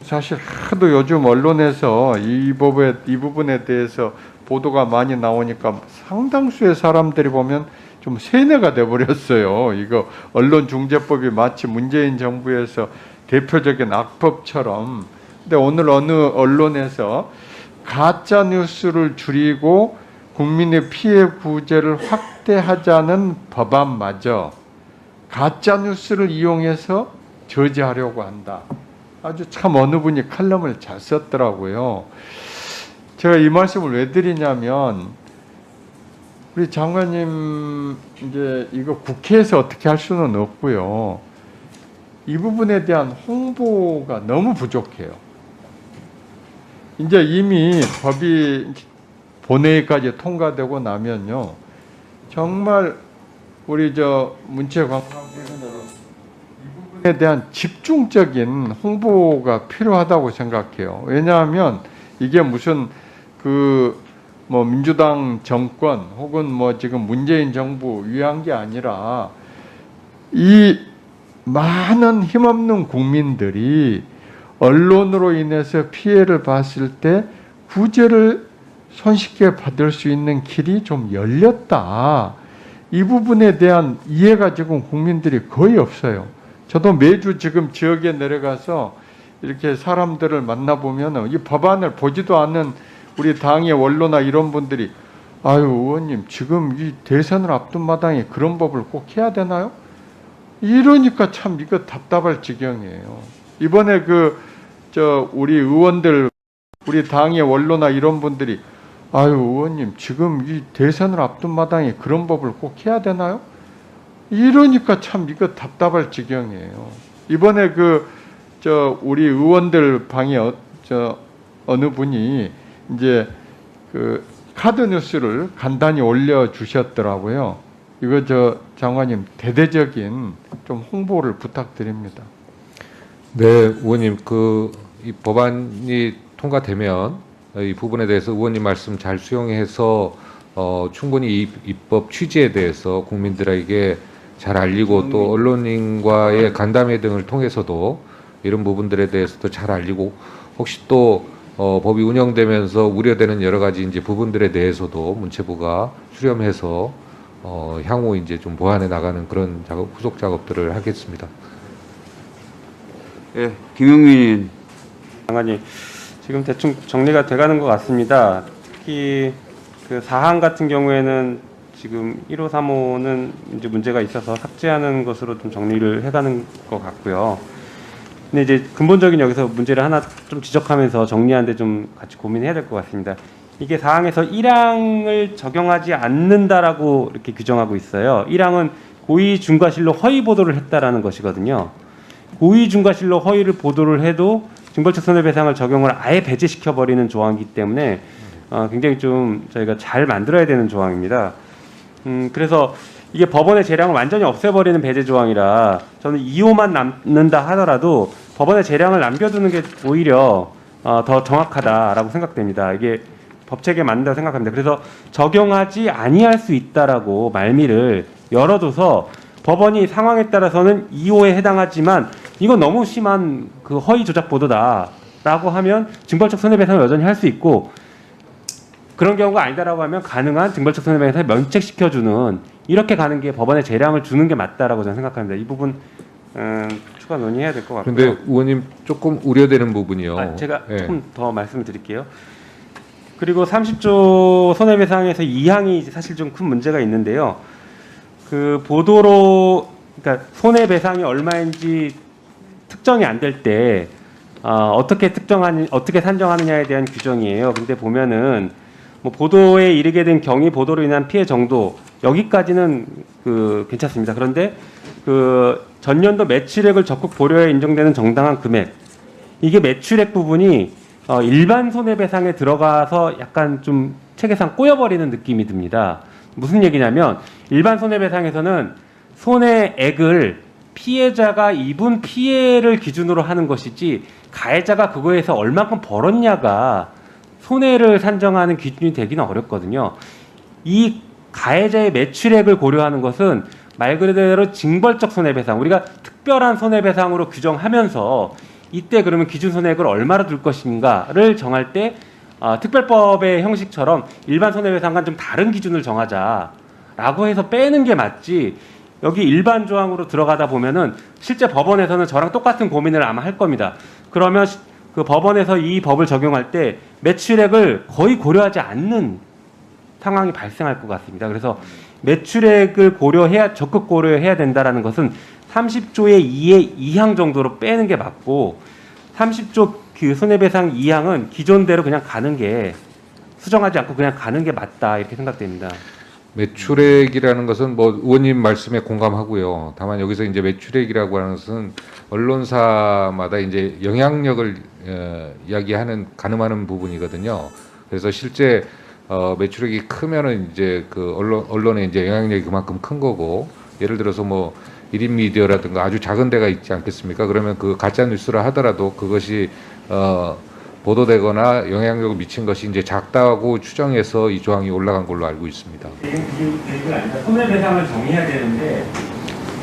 사실 하도 요즘 언론에서 이 부분에 대해서 보도가 많이 나오니까 상당수의 사람들이 보면 좀 세뇌가 돼버렸어요. 이거 언론중재법이 마치 문재인 정부에서 대표적인 악법처럼. 근데 오늘 어느 언론에서 가짜 뉴스를 줄이고 국민의 피해 구제를 확대하자는 법안마저 가짜 뉴스를 이용해서 저지하려고 한다. 아주 참 어느 분이 칼럼을 잘 썼더라고요. 제가 이 말씀을 왜 드리냐면 우리 장관님 이제 이거 국회에서 어떻게 할 수는 없고요. 이 부분에 대한 홍보가 너무 부족해요. 이제 이미 법이 본회의까지 통과되고 나면요. 정말 우리 저 문체관광부에서는 이 부분에 대한 집중적인 홍보가 필요하다고 생각해요. 왜냐하면 이게 무슨 뭐 민주당 정권 혹은 뭐 지금 문재인 정부 위한 게 아니라 이 많은 힘없는 국민들이 언론으로 인해서 피해를 봤을 때 구제를 손쉽게 받을 수 있는 길이 좀 열렸다. 이 부분에 대한 이해가 지금 국민들이 거의 없어요. 저도 매주 지금 지역에 내려가서 이렇게 사람들을 만나보면 이 법안을 보지도 않는 우리 당의 원로나 이런 분들이 아유 의원님 지금 이 대선을 앞둔 마당에 그런 법을 꼭 해야 되나요? 이러니까 참 이거 답답할 지경이에요. 이번에 우리 의원들 우리 당의 원로나 이런 분들이 아유 의원님 지금 이 대선을 앞둔 마당에 그런 법을 꼭 해야 되나요? 이러니까 참 이거 답답할 지경이에요. 이번에 우리 의원들 방에 어느 분이 이제 카드 뉴스를 간단히 올려 주셨더라고요. 이거 장관님 대대적인 좀 홍보를 부탁드립니다. 네, 의원님 이 법안이 통과되면 이 부분에 대해서 의원님 말씀 잘 수용해서 충분히 이 입법 취지에 대해서 국민들에게 잘 알리고 또 언론인과의 간담회 등을 통해서도 이런 부분들에 대해서도 잘 알리고 혹시 또 법이 운영되면서 우려되는 여러 가지 이제 부분들에 대해서도 문체부가 수렴해서 향후 이제 좀 보완해 나가는 그런 후속 작업들을 하겠습니다. 예, 김용민 장관님 지금 대충 정리가 돼가는 것 같습니다. 특히 사항 같은 경우에는 지금 1호, 3호는 이제 문제가 있어서 삭제하는 것으로 좀 정리를 해가는 것 같고요. 근데 이제 근본적인 여기서 문제를 하나 좀 지적하면서 정리하는데 좀 같이 고민해야 될 것 같습니다. 이게 사항에서 1항을 적용하지 않는다라고 이렇게 규정하고 있어요. 1항은 고의 중과실로 허위 보도를 했다라는 것이거든요. 고의 중과실로 허위를 보도를 해도 징벌적 손해배상을 적용을 아예 배제시켜 버리는 조항이기 때문에 굉장히 좀 저희가 잘 만들어야 되는 조항입니다. 그래서 이게 법원의 재량을 완전히 없애버리는 배제 조항이라 저는 2호만 남는다 하더라도 법원의 재량을 남겨두는 게 오히려 더 정확하다라고 생각됩니다. 이게 법체계에 맞는다고 생각합니다. 그래서 적용하지 아니할 수 있다라고 말미를 열어둬서 법원이 상황에 따라서는 2호에 해당하지만 이건 너무 심한 허위 조작 보도다라고 하면 징벌적 손해배상을 여전히 할 수 있고 그런 경우가 아니다라고 하면 가능한 징벌적 손해배상을 면책시켜주는 이렇게 가는 게 법원의 재량을 주는 게 맞다라고 저는 생각합니다. 이 부분 추가 논의해야 될 것 같고요. 그런데 의원님 조금 우려되는 부분이요. 제가 조금 더 말씀을 드릴게요. 그리고 30조 손해배상에서 2항이 사실 좀 큰 문제가 있는데요. 보도로 그러니까 손해배상이 얼마인지 특정이 안 될 때 어떻게 산정하느냐에 대한 규정이에요. 근데 보면은 뭐 보도에 이르게 된 경위 보도로 인한 피해 정도 여기까지는 괜찮습니다. 그런데 전년도 매출액을 적극 고려해 인정되는 정당한 금액 이게 매출액 부분이 일반 손해배상에 들어가서 약간 좀 체계상 꼬여버리는 느낌이 듭니다. 무슨 얘기냐면 일반 손해배상에서는 손해액을 피해자가 입은 피해를 기준으로 하는 것이지 가해자가 그거에서 얼마큼 벌었냐가 손해를 산정하는 기준이 되기는 어렵거든요. 이 가해자의 매출액을 고려하는 것은 말 그대로 징벌적 손해배상, 우리가 특별한 손해배상으로 규정하면서 이때 그러면 기준 손해액을 얼마로 둘 것인가를 정할 때 특별법의 형식처럼 일반 손해배상과는 좀 다른 기준을 정하자라고 해서 빼는 게 맞지. 여기 일반 조항으로 들어가다 보면은 실제 법원에서는 저랑 똑같은 고민을 아마 할 겁니다. 그러면 법원에서 이 법을 적용할 때 매출액을 거의 고려하지 않는 상황이 발생할 것 같습니다. 그래서 매출액을 적극 고려해야 된다라는 것은 30조의 2의 2항 정도로 빼는 게 맞고 30조 그 손해배상 2항은 기존대로 그냥 가는 게 수정하지 않고 그냥 가는 게 맞다 이렇게 생각됩니다. 매출액이라는 것은 뭐 의원님 말씀에 공감하고요. 다만 여기서 이제 매출액이라고 하는 것은 언론사마다 이제 영향력을 이야기하는 가늠하는 부분이거든요. 그래서 실제 매출액이 크면은 이제 그 언론의 이제 영향력이 그만큼 큰 거고, 예를 들어서 뭐 1인 미디어라든가 아주 작은 데가 있지 않겠습니까? 그러면 그 가짜 뉴스라 하더라도 그것이 보도되거나 영향력을 미친 것이 이제 작다고 추정해서 이 조항이 올라간 걸로 알고 있습니다. 이게 아니라 손해배상을 정해야 되는데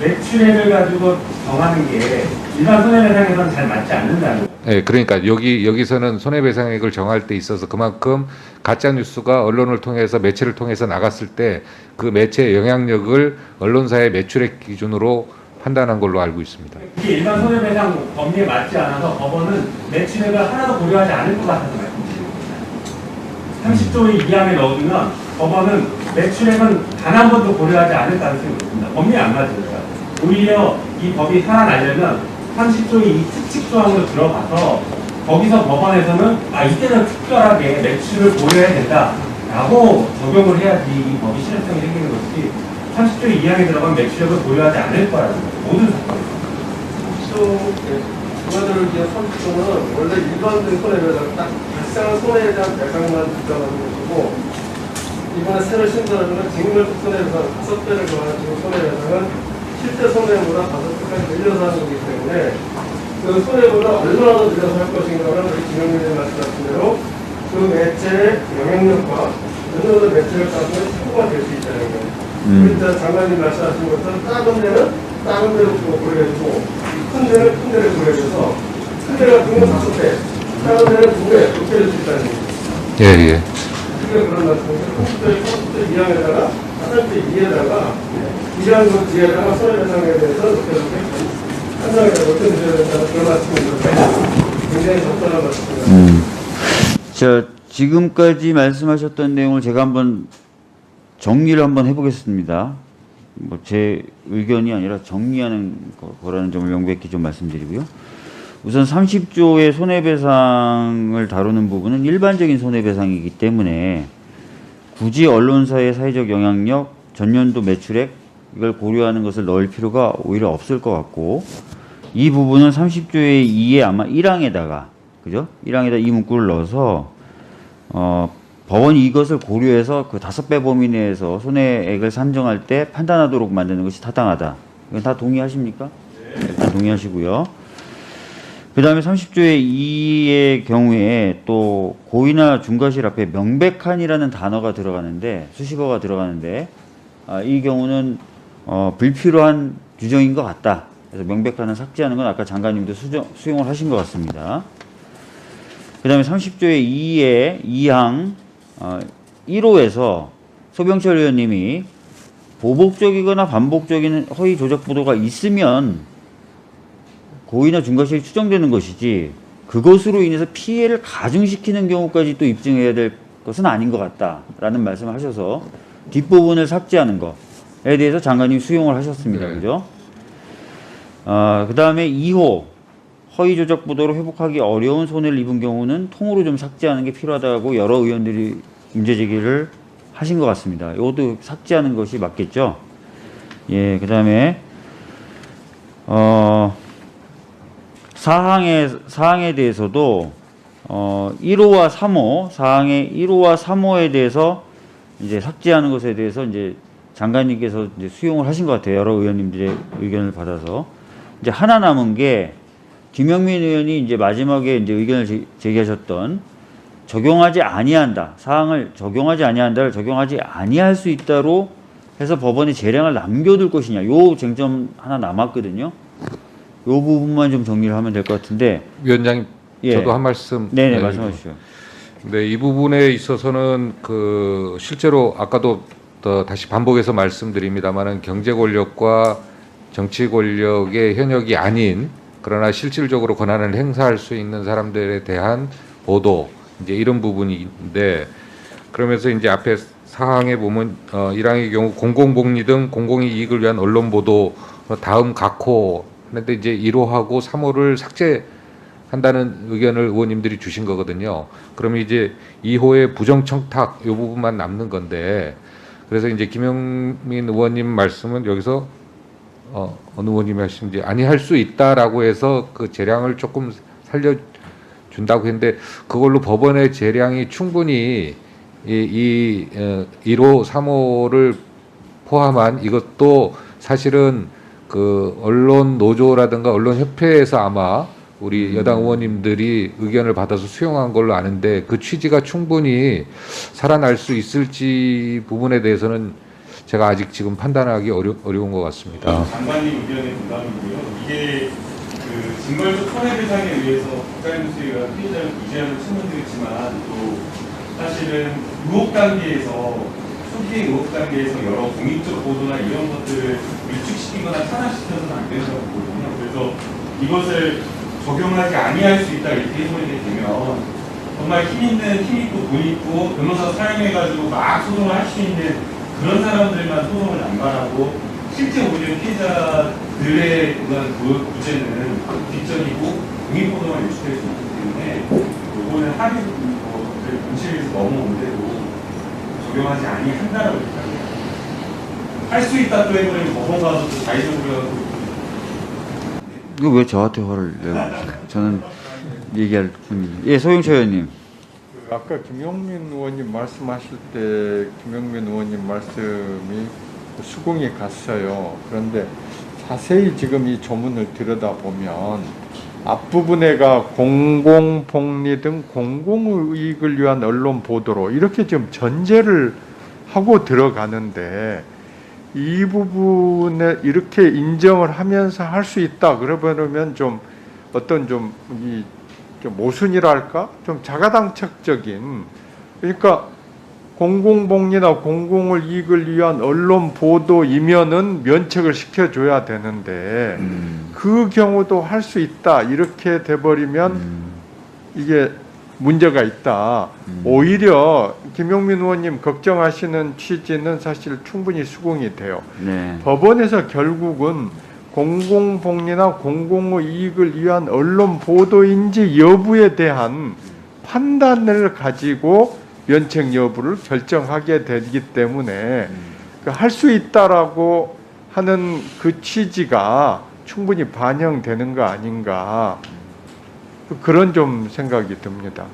매출액을 가지고 정하는 게 일반 손해배상에서는 잘 맞지 않는다는 거예요. 네, 그러니까 여기서는 손해배상액을 정할 때 있어서 그만큼 가짜 뉴스가 언론을 통해서 매체를 통해서 나갔을 때 그 매체의 영향력을 언론사의 매출액 기준으로 판단한 걸로 알고 있습니다. 이게 일반 손해배상 법리에 맞지 않아서 법원은 매출액을 하나도 고려하지 않을 것 같아서 말씀드립니다. 30조의 2항에 넣으면 법원은 매출액은 단 한 번도 고려하지 않을 가능성이 높습니다. 법리에 안 맞으니까. 오히려 이 법이 살아나려면 30조의 이 특칙조항으로 들어가서 거기서 법원에서는 이때는 특별하게 매출을 고려해야 된다라고 적용을 해야지 이 법이 실효성이 생기는 것이지 30조의 2항에 들어가면 매출액을 고려하지 않을 거라는 거죠. 모든 사건에서. 그거들을 위한 30조는 원래 일반적인 손해배상 딱 발생한 손해에 대한 배상만 주장하는 것이고, 이번에 새로 신설하는 징벌적 손해배상 5배를 더하는 손해배상은 실제 손해보다 5배까지 늘려서 하는 거기 때문에 그 손해보다 얼마나 더 늘려서 할 것인가는 우리 김영민님 말씀하신 대로 그 매체의 영향력과 어느 정도 매체를 따지면 참고가 될 수 있다는 거예요. 우리 장관님 말씀하신 것처럼 작은 데는 작은 데로 고려해주고 큰 데는 큰 데를 고려해줘서 큰 데가 분명 5배, 작은 데는 2배 높게 줄 수 있다는 거예요. 예. 그게 그런 말씀이에요. 30조 2항에다가 30조 2에다가 2항 뒤에다가 손해배상에 대해서 높게 한정에다 높게 주셔야 된다는 그런 말씀입니다. 굉장히 적절한 말씀입니다. 자, 지금까지 말씀하셨던 내용을 제가 한번 정리를 한번 해보겠습니다. 뭐 제 의견이 아니라 정리하는 거라는 점을 명백히 좀 말씀드리고요. 우선 30조의 손해배상을 다루는 부분은 일반적인 손해배상이기 때문에 굳이 언론사의 사회적 영향력, 전년도 매출액 이걸 고려하는 것을 넣을 필요가 오히려 없을 것 같고, 이 부분은 30조의 2에 아마 1항에다가 그죠? 1항에다 이 문구를 넣어서 법원이 이것을 고려해서 그 5배 범위 내에서 손해액을 산정할 때 판단하도록 만드는 것이 타당하다. 이건 다 동의하십니까? 네. 일단 동의하시고요. 그 다음에 30조의 2의 경우에 또 고의나 중과실 앞에 명백한이라는 단어가 들어가는데, 수식어가 들어가는데, 이 경우는 불필요한 규정인 것 같다. 그래서 명백한을 삭제하는 건 아까 장관님도 수용을 하신 것 같습니다. 그 다음에 30조의 2의 2항 1호에서 소병철 의원님이 보복적이거나 반복적인 허위 조작 보도가 있으면 고의나 중과실이 추정되는 것이지 그것으로 인해서 피해를 가중시키는 경우까지 또 입증해야 될 것은 아닌 것 같다라는 말씀을 하셔서 뒷부분을 삭제하는 것에 대해서 장관님이 수용을 하셨습니다. 네. 그죠? 그 다음에 2호 허위 조작 보도로 회복하기 어려운 손해를 입은 경우는 통으로 좀 삭제하는 게 필요하다고 여러 의원들이 문제 제기를 하신 것 같습니다. 이것도 삭제하는 것이 맞겠죠? 예, 그 다음에 사항에 대해서도 1호와 3호 사항의 1호와 3호에 대해서 이제 삭제하는 것에 대해서 이제 장관님께서 이제 수용을 하신 것 같아요. 여러 의원님들의 의견을 받아서 이제 하나 남은 게 김영민 의원이 이제 마지막에 이제 의견을 제기하셨던 적용하지 아니한다. 사항을 적용하지 아니한다를 적용하지 아니할 수 있다로 해서 법원이 재량을 남겨둘 것이냐. 요 쟁점 하나 남았거든요. 요 부분만 좀 정리를 하면 될 것 같은데. 위원장님, 예. 저도 한 말씀. 네네, 말씀하시죠. 네, 이 부분에 있어서는 그 실제로 아까도 다시 반복해서 말씀드립니다만은 경제 권력과 정치 권력의 현역이 아닌, 그러나 실질적으로 권한을 행사할 수 있는 사람들에 대한 보도, 이제 이런 부분인데, 그러면서 이제 앞에 사항에 보면 1항의 경우 공공복리 등 공공의 이익을 위한 언론 보도 다음 각호 했는데 이제 1호하고 3호를 한다는 의견을 의원님들이 주신 거거든요. 그러면 이제 2호의 부정청탁 이 부분만 남는 건데, 그래서 이제 김영민 의원님 말씀은 여기서 어느 의원님이 하시는지 아니 할 수 있다라고 해서 그 재량을 조금 살려준다고 했는데, 그걸로 법원의 재량이 충분히 이 1호, 3호를 포함한 이것도 사실은 그 언론 노조라든가 언론 협회에서 아마 우리 여당 의원님들이 의견을 받아서 수용한 걸로 아는데, 그 취지가 충분히 살아날 수 있을지 부분에 대해서는 제가 아직 지금 판단하기 어려운 것 같습니다. 장관님 의견에 공감이고요. 이게 그 징벌적 손해배상에 의해서 국가인수위가 피해자를 구제하는 측면도 있지만, 또 사실은 의혹 단계에서 초기의 의혹 단계에서 여러 공익적 보도나 이런 것들을 위축시키거나 탄압시켜서는 안 된다고 보거든요. 그래서 이것을 적용하지 아니할 수 있다 이렇게 해버리게 되면 정말 힘 있고 돈 있고 변호사 사용해가지고 막 소송을 할 수 있는 그런 사람들만 소송을 남발하고, 실제 오히려 피해자들의 그런 구제는 뒷전이고 공익보도만 유출될 수 있기 때문에 이거는 합의 문체에서 넘어오는데도 적용하지 아니한다라고 생각합니다. 할 수 있다 또 해버리면 법원 가서 또 자의적으로 하고. 이거 왜 저한테 화를 내요? 저는 얘기할 뿐이에요. 예, 소영철 의원님. 아까 김용민 의원님 말씀하실 때 김용민 의원님 말씀이 수긍이 갔어요. 그런데 자세히 지금 이 조문을 들여다보면 앞부분에가 공공복리 등 공공이익을 위한 언론 보도로 이렇게 지금 전제를 하고 들어가는데, 이 부분에 이렇게 인정을 하면서 할 수 있다 그러면 좀 어떤 좀 모순이랄까, 좀 자가당착적인, 그러니까 공공복리나 공공을 이익을 위한 언론 보도이면은 면책을 시켜줘야 되는데 그 경우도 할 수 있다 이렇게 돼버리면 이게 문제가 있다. 오히려 김용민 의원님 걱정하시는 취지는 사실 충분히 수긍이 돼요. 네. 법원에서 결국은 공공복리나 공공의 이익을 위한 언론 보도인지 여부에 대한 판단을 가지고 면책 여부를 결정하게 되기 때문에 할 수 있다라고 하는 그 취지가 충분히 반영되는 거 아닌가, 그런 좀 생각이 듭니다.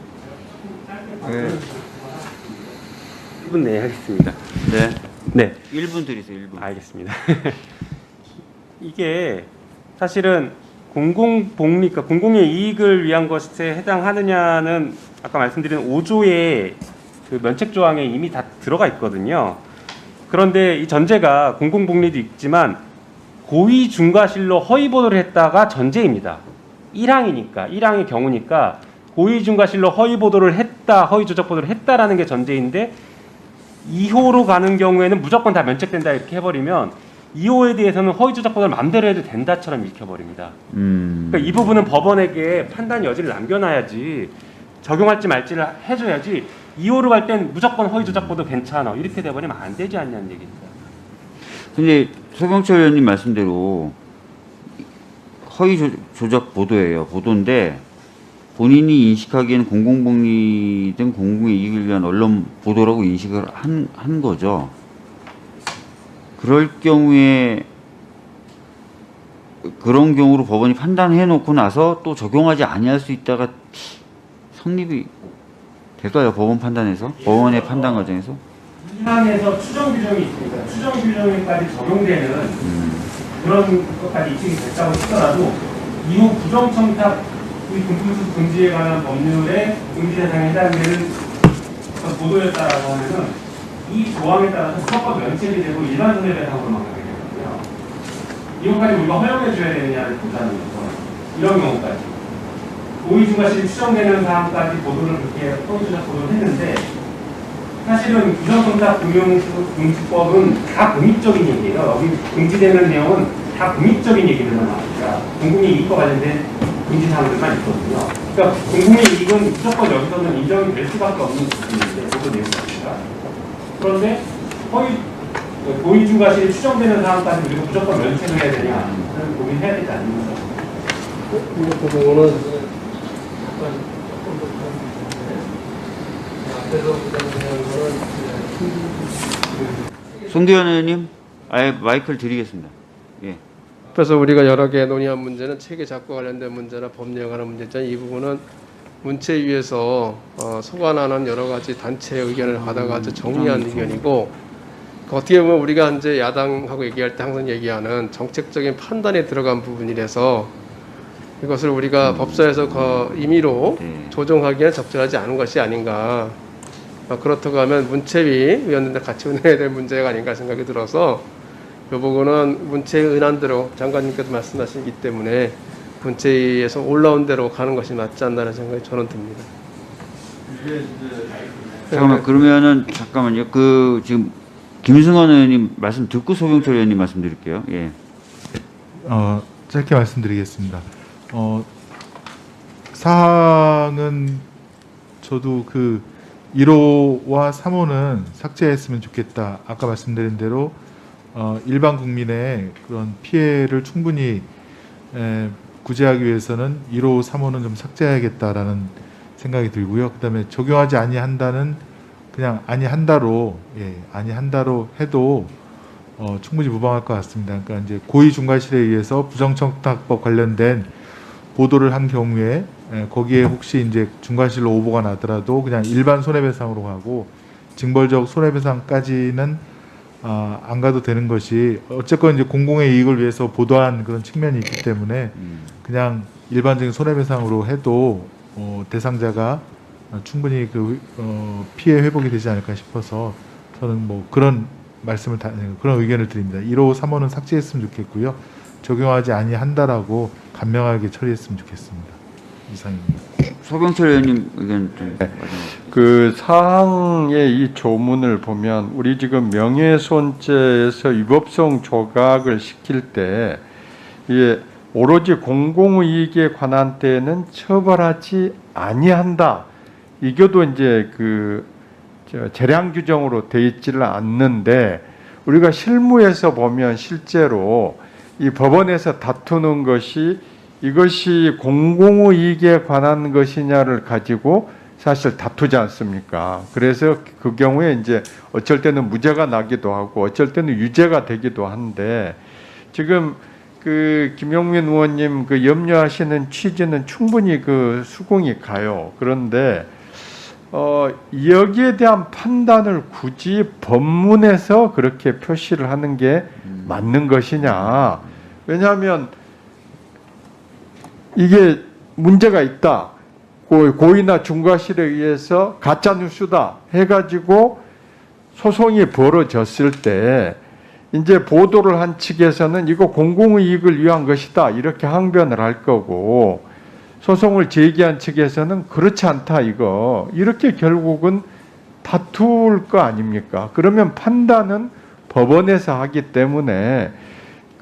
네. 1분 내에 하겠습니다. 네. 네. 1분 드리세요. 1분. 알겠습니다. 이게 사실은 공공복리, 그러니까 공공의 이익을 위한 것에 해당하느냐는 아까 말씀드린 5조의 그 면책 조항에 이미 다 들어가 있거든요. 그런데 이 전제가 공공복리도 있지만 고의 중과실로 허위 보도를 했다가 전제입니다. 1항의 경우니까 고의 중과실로 허위 보도를 했다, 허위 조작 보도를 했다라는 게 전제인데, 2호로 가는 경우에는 무조건 다 면책된다 이렇게 해버리면 2호에 대해서는 허위 조작 보도를 마음대로 해도 된다처럼 읽혀버립니다. 그러니까 이 부분은 법원에게 판단 여지를 남겨놔야지, 적용할지 말지를 해줘야지 2호로 갈 땐 무조건 허위 조작 보도 괜찮아 이렇게 돼버리면 안 되지 않냐는 얘기입니다. 근데 소경철 의원님 말씀대로 허위 조작 보도예요. 보도인데 본인이 인식하기에는 공공복리 등 공공의 이익을 위한 언론 보도라고 인식을 한 거죠. 그럴 경우에 그런 경우로 법원이 판단해 놓고 나서 또 적용하지 아니할 수 있다가 성립이 될까요? 법원 판단에서? 법원의 판단 과정에서? 이 항에서 추정 규정이 있으니까 추정 규정에까지 적용되는 그런 것까지 입증이 됐다고 치더라도 이후 부정청탁 금품수 금지에 관한 법률의 금지 대상에 해당되는 보도였다라고 하면은 이 조항에 따라서 수법과 면책이 되고 일반 손해배상으로만 가게 되거든요. 이것까지 우리가 허용해줘야 되느냐를 보자는 거죠. 이런 경우까지. 고의중과실이 추정되는 사항까지 보도를 그렇게 허위조작 보도를 했는데, 사실은 부정청탁 금융금지법은 다 공익적인 얘기예요. 여기 금지되는 내용은 다 공익적인 얘기들만 나옵니다. 공공의 이익과 관련된 금지사항들만 있거든요. 그러니까 공공의 이익은 무조건 여기서는 인정이 될 수밖에 없는 부분인데, 보도 내용입니다. 그런데 고의중과실이 추정되는 사항까지 우리가 무조건 면책을 해야 되냐, 그런 고민해야 되지 않습니까? 이 부분은 약간 조금 더 그런 게 있는데 앞에서 부정하는 거는 송기현 의원님, 아예 마이크를 드리겠습니다. 예. 앞에서 우리가 여러 개 논의한 문제는 체계 작과 관련된 문제나 법령에 관한 문제 있잖아요. 이 부분은 문체위에서 소관하는 여러 가지 단체의 의견을 받아가지고 정리한 의견이고 어떻게 보면 우리가 이제 야당하고 얘기할 때 항상 얘기하는 정책적인 판단에 들어간 부분이라서 이것을 우리가 법사에서 임의로 조정하기에는 적절하지 않은 것이 아닌가. 그렇다고 하면 문체위 위원님들 같이 운영해야 될 문제가 아닌가 생각이 들어서 이 부분은 문체의 의난대로 장관님께서 말씀하시기 때문에 문체위에서 올라온 대로 가는 것이 맞지 않나라는 생각이 저는 듭니다. 잠깐만, 그러면은 잠깐만요. 그 지금 김승원 의원님 말씀 듣고 소병철 의원님 말씀드릴게요. 예. 짧게 말씀드리겠습니다. 사항은 저도 그 1호와 3호는 삭제했으면 좋겠다. 아까 말씀드린 대로 일반 국민의 그런 피해를 충분히 구제하기 위해서는 1호, 3호는 좀 삭제해야겠다라는 생각이 들고요. 그다음에 적용하지 아니한다는 그냥 아니한다로 아니한다로 해도 충분히 무방할 것 같습니다. 그러니까 이제 고의 중과실에 의해서 부정청탁법 관련된 보도를 한 경우에 거기에 혹시 이제 중과실로 오보가 나더라도 그냥 일반 손해배상으로 가고 징벌적 손해배상까지는 안 가도 되는 것이 어쨌건 이제 공공의 이익을 위해서 보도한 그런 측면이 있기 때문에 그냥 일반적인 손해배상으로 해도 대상자가 충분히 그 피해 회복이 되지 않을까 싶어서 저는 뭐 그런 말씀을 그런 의견을 드립니다. 1호, 3호는 삭제했으면 좋겠고요. 적용하지 아니한다라고 간명하게 처리했으면 좋겠습니다. 이상입니다. 소병철 의원님 의견 좀. 그 사항의 이 조문을 보면 우리 지금 명예훼손죄에서 위법성 조각을 시킬 때 이게 오로지 공공이익에 관한 때에는 처벌하지 아니한다. 이것도 이제 그 재량 규정으로 돼 있지를 않는데 우리가 실무에서 보면 실제로 이 법원에서 다투는 것이 이것이 공공이익에 관한 것이냐를 가지고 사실 다투지 않습니까? 그래서 그 경우에 이제 어쩔 때는 무죄가 나기도 하고 어쩔 때는 유죄가 되기도 한데 지금 그 김용민 의원님 그 염려하시는 취지는 충분히 그 수긍이 가요. 그런데 여기에 대한 판단을 굳이 법문에서 그렇게 표시를 하는 게 맞는 것이냐? 왜냐하면 이게 문제가 있다. 고의나 중과실에 의해서 가짜 뉴스다 해가지고 소송이 벌어졌을 때 이제 보도를 한 측에서는 이거 공공이익을 위한 것이다 이렇게 항변을 할 거고 소송을 제기한 측에서는 그렇지 않다 이거 이렇게 결국은 다툴 거 아닙니까? 그러면 판단은 법원에서 하기 때문에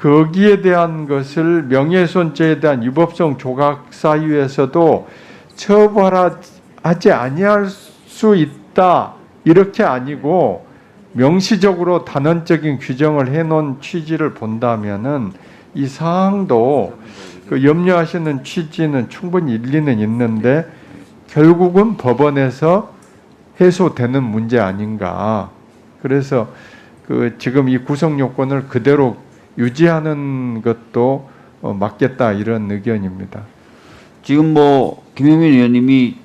거기에 대한 것을 명예훼손죄에 대한 위법성 조각 사유에서도 처벌하지 아니할 수 있다 이렇게 아니고 명시적으로 단언적인 규정을 해놓은 취지를 본다면은 이 사항도 그 염려하시는 취지는 충분히 일리는 있는데 결국은 법원에서 해소되는 문제 아닌가. 그래서 그 지금 이 구성 요건을 그대로 유지하는 것도 맞겠다 이런 의견입니다. 지금 뭐 김용민 의원님이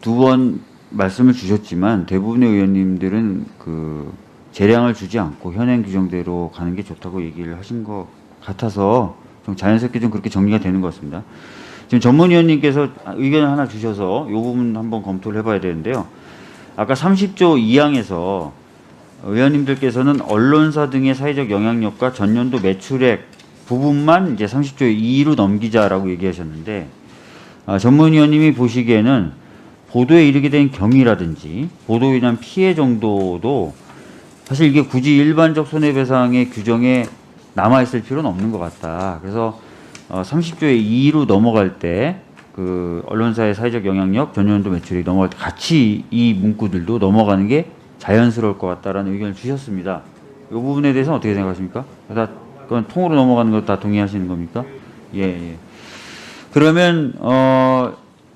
두 번 말씀을 주셨지만 대부분의 의원님들은 그 재량을 주지 않고 현행 규정대로 가는 게 좋다고 얘기를 하신 것 같아서 좀 자연스럽게 좀 그렇게 정리가 되는 것 같습니다. 지금 전문위원님께서 의견을 하나 주셔서 이 부분 한번 검토를 해봐야 되는데요. 아까 30조 2항에서 의원님들께서는 언론사 등의 사회적 영향력과 전년도 매출액 부분만 이제 30조 2로 넘기자라고 얘기하셨는데 전문위원님이 보시기에는 보도에 이르게 된 경위라든지 보도로 인한 피해 정도도 사실 이게 굳이 일반적 손해배상의 규정에 남아있을 필요는 없는 것 같다. 그래서 30조의 2로 넘어갈 때 그 언론사의 사회적 영향력, 전년도 매출이 넘어갈 때 같이 이 문구들도 넘어가는 게 자연스러울 것 같다라는 의견을 주셨습니다. 이 부분에 대해서는 어떻게 생각하십니까? 다 그건 통으로 넘어가는 거 다 동의하시는 겁니까? 예. 그러면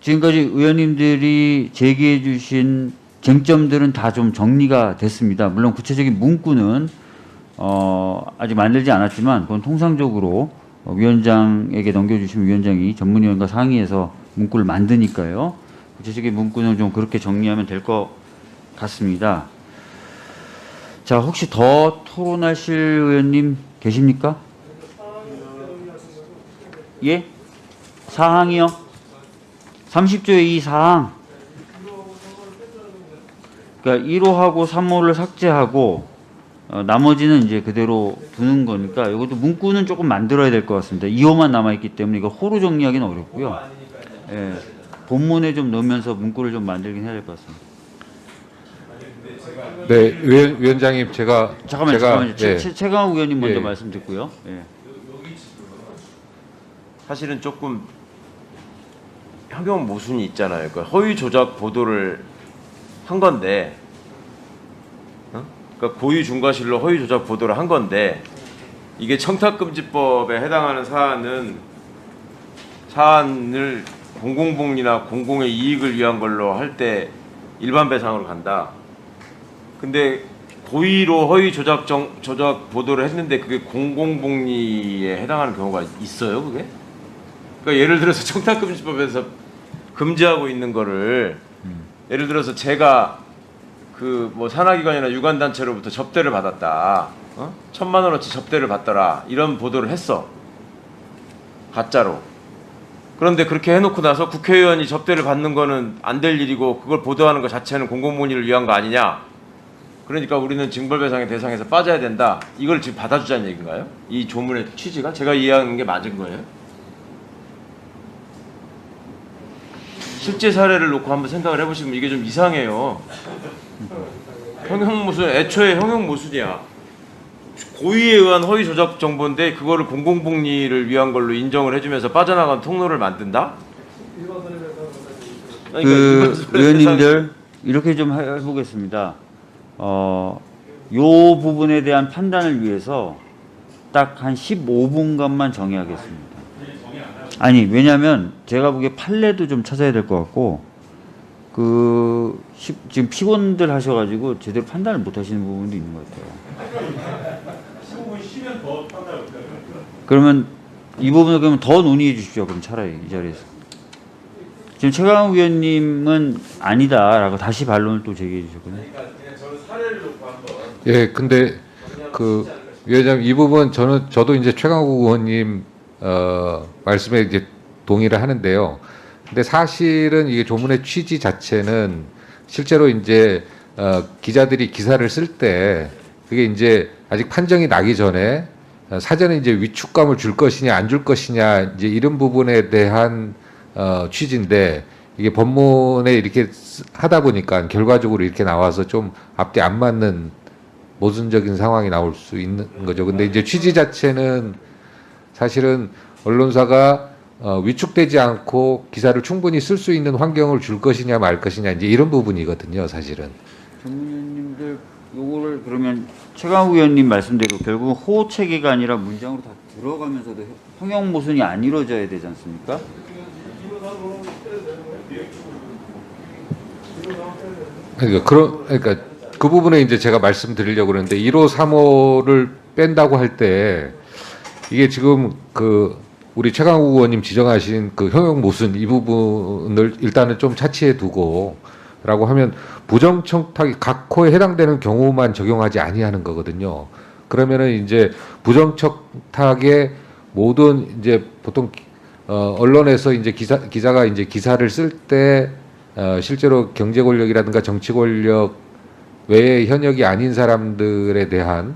지금까지 의원님들이 제기해 주신 쟁점들은 다 좀 정리가 됐습니다. 물론 구체적인 문구는 아직 만들지 않았지만 그건 통상적으로 위원장에게 넘겨주시면 위원장이 전문위원과 상의해서 문구를 만드니까요. 구체적인 문구는 좀 그렇게 정리하면 될 것 같습니다. 자, 혹시 더 토론하실 의원님 계십니까? 예? 사항이요? 30조의 이 사항. 그러니까 1호하고 3호를 삭제하고 나머지는 이제 그대로 두는 거니까 이것도 문구는 조금 만들어야 될 것 같습니다. 2호만 남아있기 때문에 이거 호로 정리하기는 어렵고요. 예, 본문에 좀 넣으면서 문구를 좀 만들긴 해야 될 것 같습니다. 네, 위원장님 잠깐만요. 예. 최강욱 의원님 먼저 예. 말씀 듣고요. 예. 사실은 조금 형용 모순이 있잖아요. 그 허위 조작 보도를 한 건데, 그러니까 고의 중과실로 허위 조작 보도를 한 건데, 이게 청탁금지법에 해당하는 사안을 공공복리나 공공의 이익을 위한 걸로 할 때 일반 배상으로 간다. 근데 고의로 허위 조작 보도를 했는데 그게 공공복리에 해당하는 경우가 있어요, 그게? 그러니까 예를 들어서 청탁금지법에서 금지하고 있는 거를 예를 들어서 제가 그 뭐 산하기관이나 유관단체로부터 접대를 받았다, 1,000만 원어치 접대를 받더라, 이런 보도를 했어, 가짜로. 그런데 그렇게 해놓고 나서 국회의원이 접대를 받는 거는 안 될 일이고 그걸 보도하는 것 자체는 공공복리를 위한 거 아니냐, 그러니까 우리는 징벌배상의 대상에서 빠져야 된다, 이걸 지금 받아주자는 얘기인가요? 이 조문의 취지가? 제가 이해하는 게 맞은 거예요? 실제 사례를 놓고 한번 생각을 해보시면 이게 좀 이상해요. 형용모순, 애초에 형용모순이야. 고의에 의한 허위 조작 정보인데 그거를 공공복리를 위한 걸로 인정을 해주면서 빠져나간 통로를 만든다? 그 의원님들 이렇게 좀 해보겠습니다. 요 부분에 대한 판단을 위해서 딱 한 15분간만 정의하겠습니다. 아니, 왜냐면 제가 보기에 판례도 좀 찾아야 될 것 같고, 지금 피곤들 하셔가지고 제대로 판단을 못 하시는 부분도 있는 것 같아요. 15분 쉬면 더 판단을 못해요. 그러면 이 부분을 그러면 더 논의해 주십시오. 그럼 차라리 이 자리에서. 지금 최강욱 위원님은 아니다라고 다시 반론을 또 제기해 주셨거든요. 예, 근데 그 위원장님 이 부분 저도 이제 최강욱 의원님 말씀에 이제 동의를 하는데요. 근데 사실은 이게 조문의 취지 자체는 실제로 이제 기자들이 기사를 쓸 때 그게 이제 아직 판정이 나기 전에 사전에 이제 위축감을 줄 것이냐 안 줄 것이냐 이제 이런 부분에 대한 취지인데, 이게 법문에 이렇게 하다 보니까 결과적으로 이렇게 나와서 좀 앞뒤 안 맞는 모순적인 상황이 나올 수 있는 거죠. 근데 이제 취지 자체는 사실은 언론사가 위축되지 않고 기사를 충분히 쓸 수 있는 환경을 줄 것이냐 말 것이냐 이제 이런 부분이거든요, 사실은. 전문위원님들 요거를 그러면 최강욱 의원님 말씀대로 결국 호호 체계가 아니라 문장으로 다 들어가면서도 형용 모순이 안 이루어져야 되지 않습니까? 그러니까 그 부분에 이제 제가 말씀드리려고 그러는데 1호, 3호를 뺀다고 할 때 이게 지금 우리 최강욱 의원님 지적하신 그 형용 모순 이 부분을 일단은 좀 차치해 두고라고 하면 부정청탁이 각 호에 해당되는 경우만 적용하지 아니하는 거거든요. 그러면은 이제 부정청탁의 모든 이제 보통 언론에서 이제 기자가 이제 기사를 쓸 때 실제로 경제 권력이라든가 정치 권력 외의 현역이 아닌 사람들에 대한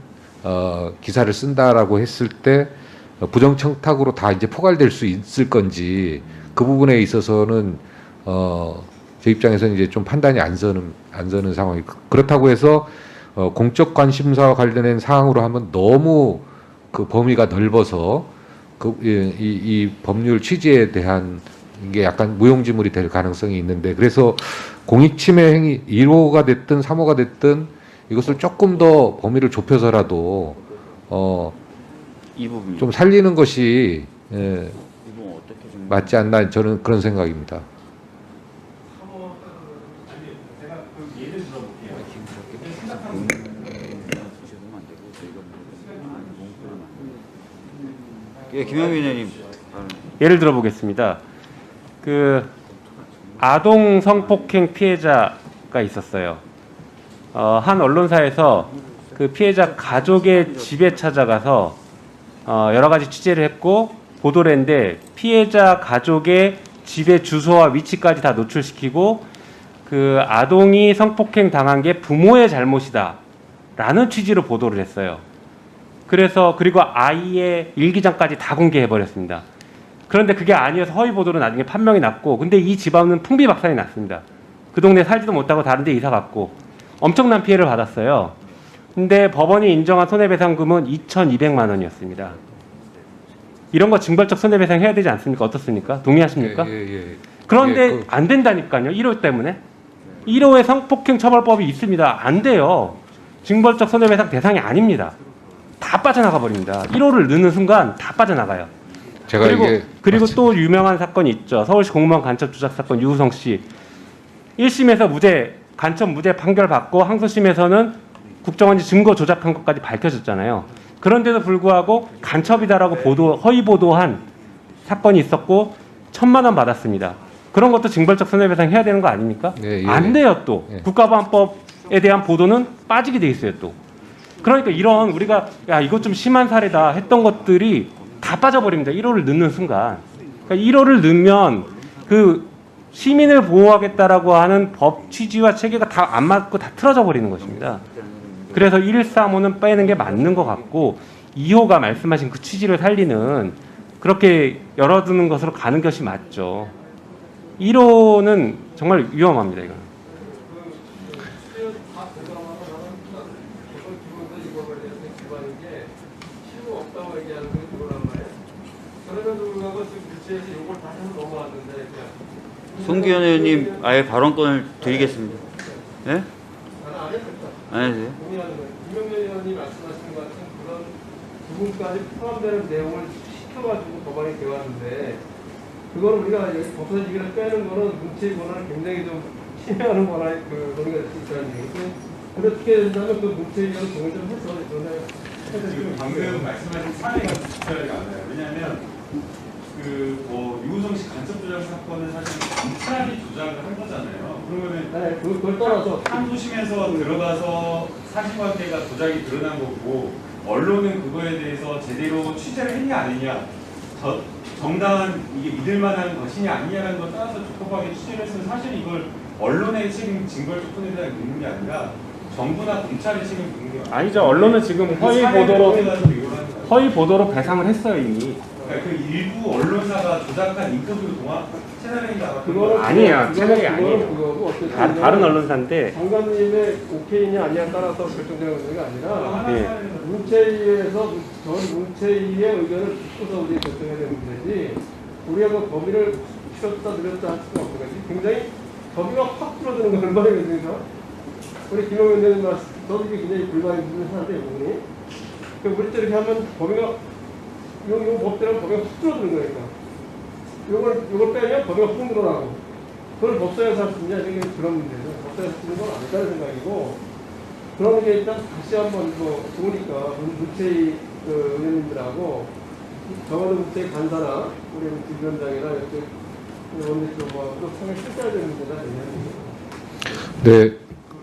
기사를 쓴다라고 했을 때 부정청탁으로 다 이제 포괄될 수 있을 건지 그 부분에 있어서는 제 입장에서는 이제 좀 판단이 안 서는 상황이. 그렇다고 해서 공적 관심사와 관련된 사항으로 하면 너무 그 범위가 넓어서 이 법률 취지에 대한 게 약간 무용지물이 될 가능성이 있는데, 그래서 공익침해 행위 1호가 됐든 3호가 됐든 이것을 조금 더 범위를 좁혀서라도 이 부분 좀 살리는 것이 이 부분 어떻게 좀 맞지 않나, 저는 그런 생각입니다. 예, 김영민 의원님. 예를 들어 보겠습니다. 그 아동 성폭행 피해자가 있었어요. 한 언론사에서 그 피해자 가족의 집에 찾아가서 여러 가지 취재를 했고 보도를 했는데 피해자 가족의 집의 주소와 위치까지 다 노출시키고 그 아동이 성폭행 당한 게 부모의 잘못이다라는 취지로 보도를 했어요. 그리고 아이의 일기장까지 다 공개해 버렸습니다. 그런데 그게 아니어서 허위 보도로 나중에 판명이 났고, 근데 이 집안은 풍비박산이 났습니다. 그 동네 살지도 못하고 다른 데 이사 갔고 엄청난 피해를 받았어요. 근데 법원이 인정한 손해배상금은 2,200만 원이었습니다. 이런 거 징벌적 손해배상 해야 되지 않습니까? 어떻습니까? 동의하십니까? 그런데 안 된다니까요. 1호 때문에. 1호의 성폭행 처벌법이 있습니다. 안 돼요. 징벌적 손해배상 대상이 아닙니다. 다 빠져나가 버립니다. 1호를 넣는 순간 다 빠져나가요. 그리고 또 유명한 사건이 있죠. 서울시 공무원 간첩 조작 사건 유우성 씨. 1심에서 간첩 무죄 판결 받고 항소심에서는 국정원이 증거 조작한 것까지 밝혀졌잖아요. 그런데도 불구하고 간첩이다라고 허위 보도한 사건이 있었고 1,000만 원 받았습니다. 그런 것도 징벌적 손해배상 해야 되는 거 아닙니까? 안 돼요 또. 국가보안법에 대한 보도는 빠지게 돼 있어요 또. 그러니까 이런 우리가 야 이거 좀 심한 사례다 했던 것들이 다 빠져버립니다. 1호를 넣는 순간. 그러니까 1호를 넣으면 그 시민을 보호하겠다라고 하는 법 취지와 체계가 다 안 맞고 다 틀어져 버리는 것입니다. 그래서 135는 빼는 게 맞는 것 같고 2호가 말씀하신 그 취지를 살리는 그렇게 열어두는 것으로 가는 것이 맞죠. 1호는 정말 위험합니다. 이거는. 송기현 의원님 아예 발언권을 드리겠습니다. 예? 안 해주세요. 김영민 의원이 말씀하신 것 같은 그런 부분까지 포함되는 내용을 시켜가지고 법안이 되었는데 그걸 우리가 법사 얘기를 빼는 거는 문체의 권한을 굉장히 좀 침해하는 권한의 그 논의가 될 수 있다는 얘기고 그렇게 된다면 그 문체의 권한을 동의 좀 해서 지금 방금 말씀하신 사례가 비슷하지 않아요. 왜냐하면 유우성 씨 간첩 조작 사건은 사실 경찰이 조작을 한 거잖아요. 그러면은 그걸 떠나서 항소심에서 들어가서 사실관계가 조작이 드러난 거고 언론은 그거에 대해서 제대로 취재를 했냐 아니냐, 정당한 이게 믿을만한 것이냐 아니냐라는 걸 따라서 적법하게 취재를 했으면 사실 이걸 언론의 책임 징벌적 손해배상이 묻는 게 아니라 정부나 검찰의 책임 묻는 게 아니죠. 언론은 지금 허위 보도로 배상을 했어요 이미. 그 일부 언론사가 조작한 인터뷰 동화 채널인가? 아니에요. 채널이 아니에요. 다른 언론사인데. 장관님의 오케이냐 아니냐에 따라서 결정되는 문제가 아니라 문체위에서 전 문체위의 의견을 듣고서 우리 결정해야 되는 문제지 우리가 그 범위를 줄였다 늘렸다 할 수가 없는 거지. 굉장히 범위가 확 줄어드는 건 얼마나 우리 김영민 의원님 말씀 저도 이게 굉장히 불만이 있는 사람인데 이분이 우리 때 이렇게 하면 범위가 요 법대로 범위가 확 줄어드는 거니까. 요걸 빼면 범위가 확 늘어나고. 그걸 법사에서 할 수 있냐, 이게 그런 문제죠. 법사에서 쓰는 건 아니다는 생각이고. 그런 게 일단 다시 한번 좋으니까, 문체위 의원님들하고, 적어도 문체위 간사나, 우리 위원장이나, 이렇게 원내쪽하고 상당히 실제야 되는 문제다, 네,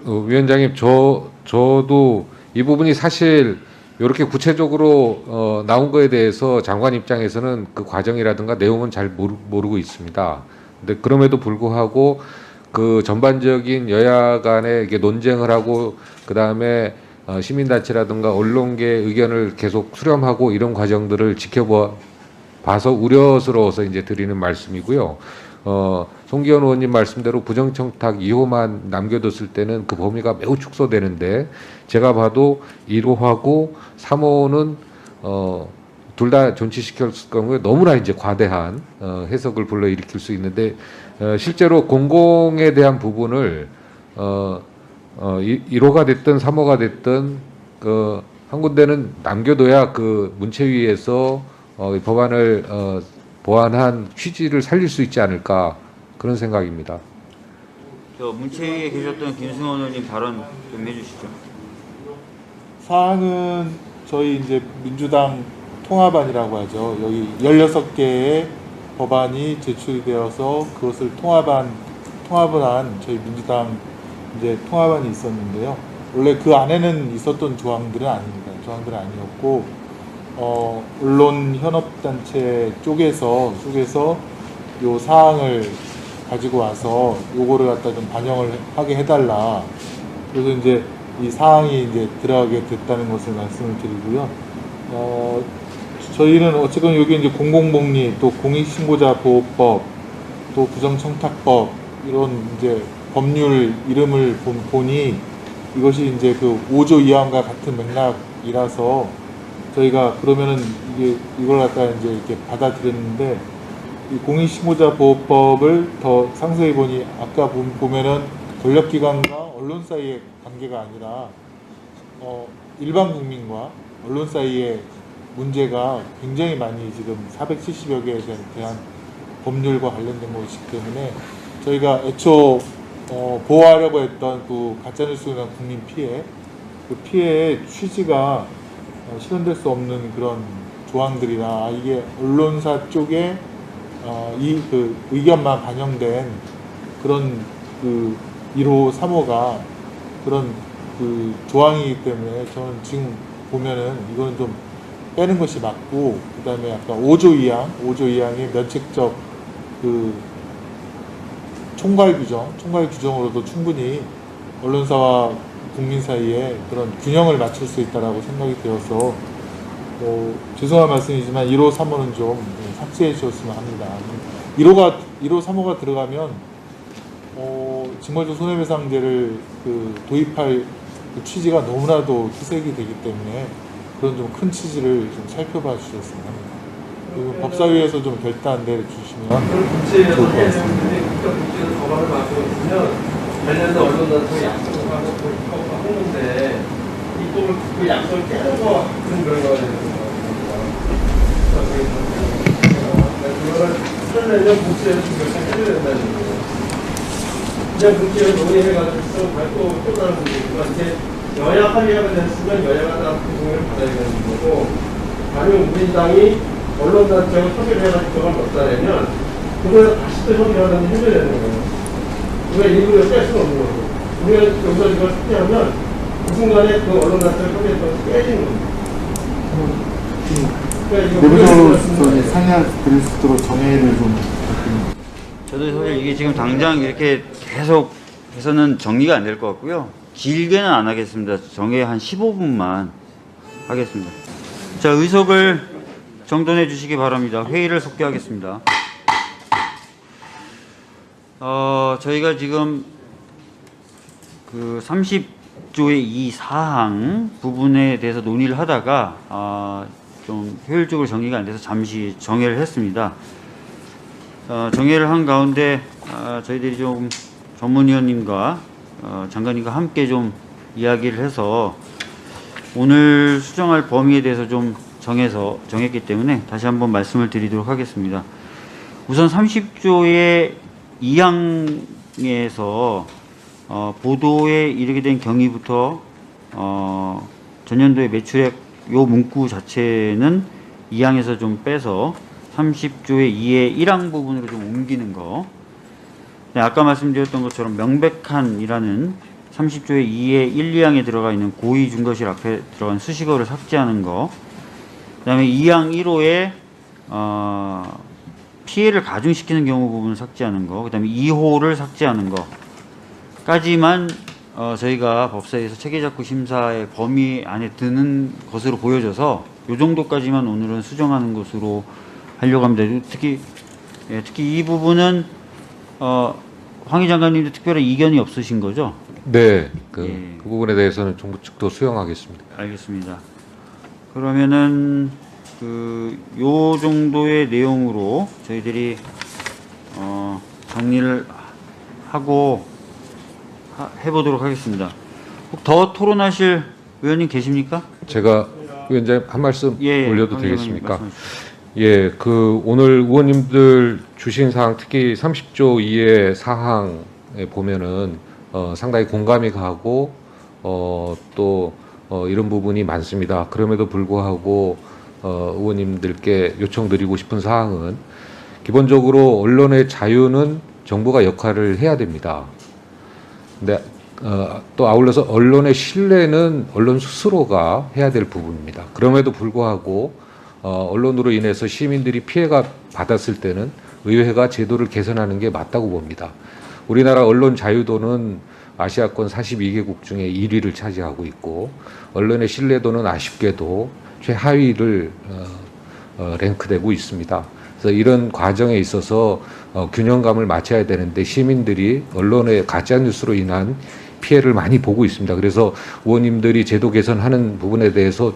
위원장님, 저도 이 부분이 사실 이렇게 구체적으로 나온 거에 대해서 장관 입장에서는 그 과정이라든가 내용은 잘 모르고 있습니다. 근데 그럼에도 불구하고 그 전반적인 여야 간에 이게 논쟁을 하고 그 다음에 시민단체라든가 언론계 의견을 계속 수렴하고 이런 과정들을 지켜봐서 우려스러워서 이제 드리는 말씀이고요. 송기현 의원님 말씀대로 부정청탁 2호만 남겨뒀을 때는 그 범위가 매우 축소되는데 제가 봐도 1호하고 3호는 둘 다 존치시켰을 경우에 너무나 이제 과대한 해석을 불러일으킬 수 있는데 실제로 공공에 대한 부분을 1호가 됐든 3호가 됐든 한 군데는 남겨둬야 그 문체위에서 법안을 보완한 취지를 살릴 수 있지 않을까 그런 생각입니다. 문체위에 계셨던 김승원 의원님 발언 좀 해주시죠. 사안은 저희 이제 민주당 통합안이라고 하죠. 여기 16개의 법안이 제출이 되어서 그것을 통합을 한 저희 민주당 이제 통합안이 있었는데요. 원래 그 안에는 있었던 조항들은 아닙니다. 조항들은 아니었고, 언론 현업단체 쪽에서 요 사항을 가지고 와서 요거를 갖다 좀 반영을 하게 해달라. 그래서 이제 이 사항이 이제 들어가게 됐다는 것을 말씀을 드리고요. 저희는 어쨌건 여기 이제 공공복리, 또 공익신고자 보호법, 또 부정청탁법 이런 이제 법률 이름을 보니 이것이 이제 그 5조 2항과 같은 맥락이라서 저희가 그러면은 이걸 갖다 이제 이렇게 받아들였는데, 이 공익신고자 보호법을 더 상세히 보니 아까 보면은 권력기관과 언론 사이의 관계가 아니라 일반 국민과 언론 사이의 문제가 굉장히 많이 지금 470여 개에 대한 법률과 관련된 것이기 때문에 저희가 애초 보호하려고 했던 그 가짜뉴스에 대한 국민 피해, 그 피해의 취지가 실현될 수 없는 그런 조항들이나 이게 언론사 쪽에 이 그 의견만 반영된 그런 그 1호 3호가 그런 그 조항이기 때문에 저는 지금 보면은 이거는 좀 빼는 것이 맞고, 그 다음에 아까 5조 2항의 면책적 그 총괄 규정으로도 충분히 언론사와 국민 사이에 그런 균형을 맞출 수 있다라고 생각이 되어서 죄송한 말씀이지만 1호 3호는 좀 삭제해 주셨으면 합니다. 1호 3호가 들어가면 징벌적 손해배상제를 그 도입할 그 취지가 너무나도 희색이 되기 때문에 그런 좀 큰 취지를 좀 살펴봐 주셨으면 합니다. 그리고 법사위에서 좀 결단 내려주시면 좋을 것 같습니다. 국회에서 법안을 만들고 있으면 관련된 언론단체 약속을 하고 했는데 이쪽을 그 약속을 깨는 거 같은 그런 거가 되는 거 그거를 설레면 국회에서 좀 결정해줘야 된다는 거예요. 그냥 국회에서 논의해가지고 또 다른 문제니까 이제 여야 합의가 됐으면 여야가 다 구성을 받아야 되는 거고, 아니면 민주당이 언론단체하고 협의를 해가지고 그걸 넣었다면 그거에서 다시 또 협의를 하는 해줘야 되는 거예요. 우리가 일부러 뺄 수는 없는 거고, 우리가 여기서 이걸 협의하면 그 순간에 그 언론단체를 협의했던 것이 깨지는 거예요. 내부적으로 상향 드릴 수 있도록 정해를 좀 부탁드립니다. 저도 사실 이게 지금 당장 이렇게 계속 해서는 정리가 안 될 것 같고요. 길게는 안 하겠습니다. 정해 한 15분만 하겠습니다. 자, 의석을 정돈해 주시기 바랍니다. 회의를 속개하겠습니다. 저희가 지금 그 30조의 이 사항 부분에 대해서 논의를 하다가 좀 효율적으로 정리가 안 돼서 잠시 정회를 했습니다. 정회를 한 가운데 저희들이 좀 전문위원님과 장관님과 함께 좀 이야기를 해서 오늘 수정할 범위에 대해서 좀 정했기 때문에 다시 한번 말씀을 드리도록 하겠습니다. 우선 30조의 2항에서 보도에 이르게 된 경위부터 전년도의 매출액 요 문구 자체는 2항에서 좀 빼서 30조의 2의 1항 부분으로 좀 옮기는 거. 네, 아까 말씀드렸던 것처럼 명백한이라는 30조의 2의 1, 2항에 들어가 있는 고의 중거실 앞에 들어간 수식어를 삭제하는 거. 그 다음에 2항 1호에 피해를 가중시키는 경우 부분을 삭제하는 거. 그 다음에 2호를 삭제하는 거까지만 저희가 법사위에서 체계작구 심사의 범위 안에 드는 것으로 보여져서 이 정도까지만 오늘은 수정하는 것으로 하려고 합니다. 특히 이 부분은 황희 장관님도 특별한 이견이 없으신 거죠? 네, 그 부분에 대해서는 정부 측도 수용하겠습니다. 알겠습니다. 그러면은 요 정도의 내용으로 저희들이 정리를 하고 해보도록 하겠습니다. 혹 더 토론하실 의원님 계십니까? 제가 위원장님 한 말씀 올려도 되겠습니까? 예, 그 오늘 의원님들 주신 사항, 특히 30조 2의 사항에 보면은 상당히 공감이 가고 또 이런 부분이 많습니다. 그럼에도 불구하고 의원님들께 요청드리고 싶은 사항은 기본적으로 언론의 자유는 정부가 역할을 해야 됩니다. 근데 또 아울러서 언론의 신뢰는 언론 스스로가 해야 될 부분입니다. 그럼에도 불구하고 언론으로 인해서 시민들이 피해가 받았을 때는 의회가 제도를 개선하는 게 맞다고 봅니다. 우리나라 언론 자유도는 아시아권 42개국 중에 1위를 차지하고 있고 언론의 신뢰도는 아쉽게도 최하위를 랭크되고 있습니다. 그래서 이런 과정에 있어서 균형감을 맞춰야 되는데 시민들이 언론의 가짜뉴스로 인한 피해를 많이 보고 있습니다. 그래서 의원님들이 제도 개선하는 부분에 대해서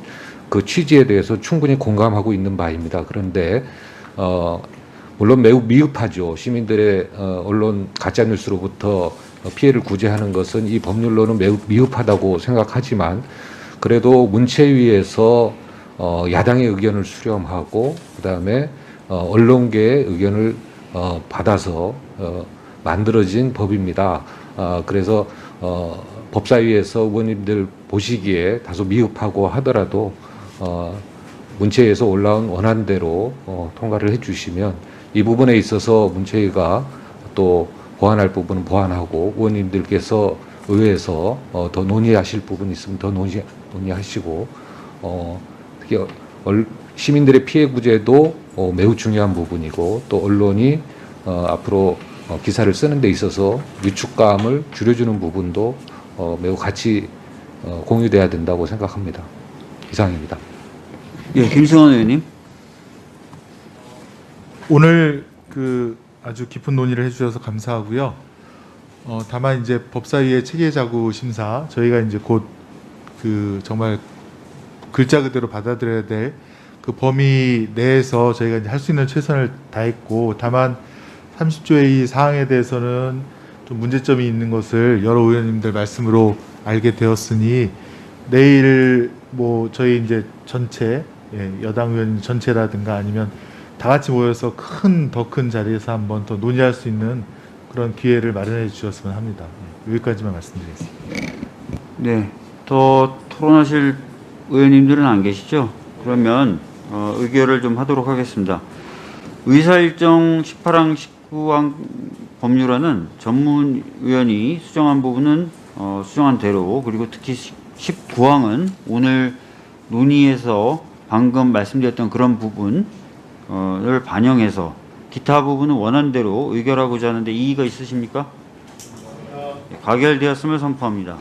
그 취지에 대해서 충분히 공감하고 있는 바입니다. 그런데 물론 매우 미흡하죠. 시민들의 언론 가짜뉴스로부터 피해를 구제하는 것은 이 법률로는 매우 미흡하다고 생각하지만 그래도 문체위에서 야당의 의견을 수렴하고 그다음에 언론계의 의견을 받아서 만들어진 법입니다. 그래서 법사위에서 의원님들 보시기에 다소 미흡하고 하더라도 문체위에서 올라온 원안대로 통과를 해주시면 이 부분에 있어서 문체위가 또 보완할 부분은 보완하고 의원님들께서 의회에서 더 논의하실 부분이 있으면 더 논의하시고 특히 시민들의 피해 구제도 매우 중요한 부분이고 또 언론이 앞으로 기사를 쓰는 데 있어서 위축감을 줄여주는 부분도 매우 같이 공유돼야 된다고 생각합니다. 이상입니다. 예, 김승환 의원님. 오늘 그 아주 깊은 논의를 해주셔서 감사하고요. 다만 이제 법사위의 체계자구 심사 저희가 이제 곧 그 정말 글자 그대로 받아들여야 될 그 범위 내에서 저희가 이제 할 수 있는 최선을 다했고 다만 30조의 이 사항에 대해서는 좀 문제점이 있는 것을 여러 의원님들 말씀으로 알게 되었으니 내일 뭐 저희 이제 전체 여당 의원 전체라든가 아니면 다 같이 모여서 더 큰 자리에서 한번 더 논의할 수 있는 그런 기회를 마련해 주셨으면 합니다. 여기까지만 말씀드리겠습니다. 네, 더 토론하실 의원님들은 안 계시죠? 그러면 의결을 좀 하도록 하겠습니다. 의사일정 18항 19항 법률안은 전문위원이 수정한 부분은 수정한 대로 그리고 특히 19항은 오늘 논의에서 방금 말씀드렸던 그런 부분을 반영해서 기타 부분은 원안대로 의결하고자 하는데 이의가 있으십니까? 가결되었음을 선포합니다.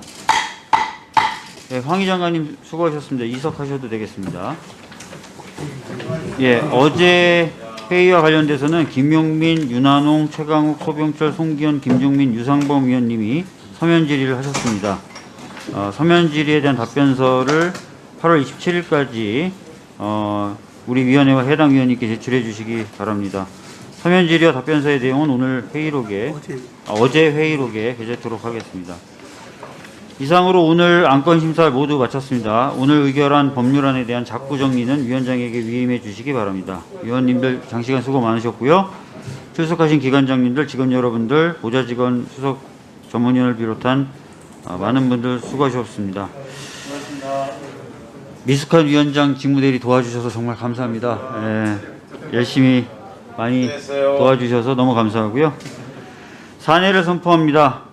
네, 황희 장관님 수고하셨습니다. 이석하셔도 되겠습니다. 예, 어제 회의와 관련돼서는 김용민, 윤한홍, 최강욱, 소병철, 송기현, 김종민, 유상범 위원님이 서면 질의를 하셨습니다. 서면 질의에 대한 답변서를 8월 27일까지 우리 위원회와 해당 위원님께 제출해 주시기 바랍니다. 서면 질의와 답변서의 내용은 오늘 회의록에 어제 회의록에 게재토록 하겠습니다. 이상으로 오늘 안건 심사를 모두 마쳤습니다. 오늘 의결한 법률안에 대한 작부 정리는 위원장에게 위임해 주시기 바랍니다. 위원님들 장시간 수고 많으셨고요. 출석하신 기관장님들, 직원 여러분들, 보좌직원, 수석 전문위원을 비롯한 많은 분들 수고하셨습니다. 미숙한 위원장 직무대리 도와주셔서 정말 감사합니다. 열심히 많이 도와주셔서 너무 감사하고요. 사내를 선포합니다.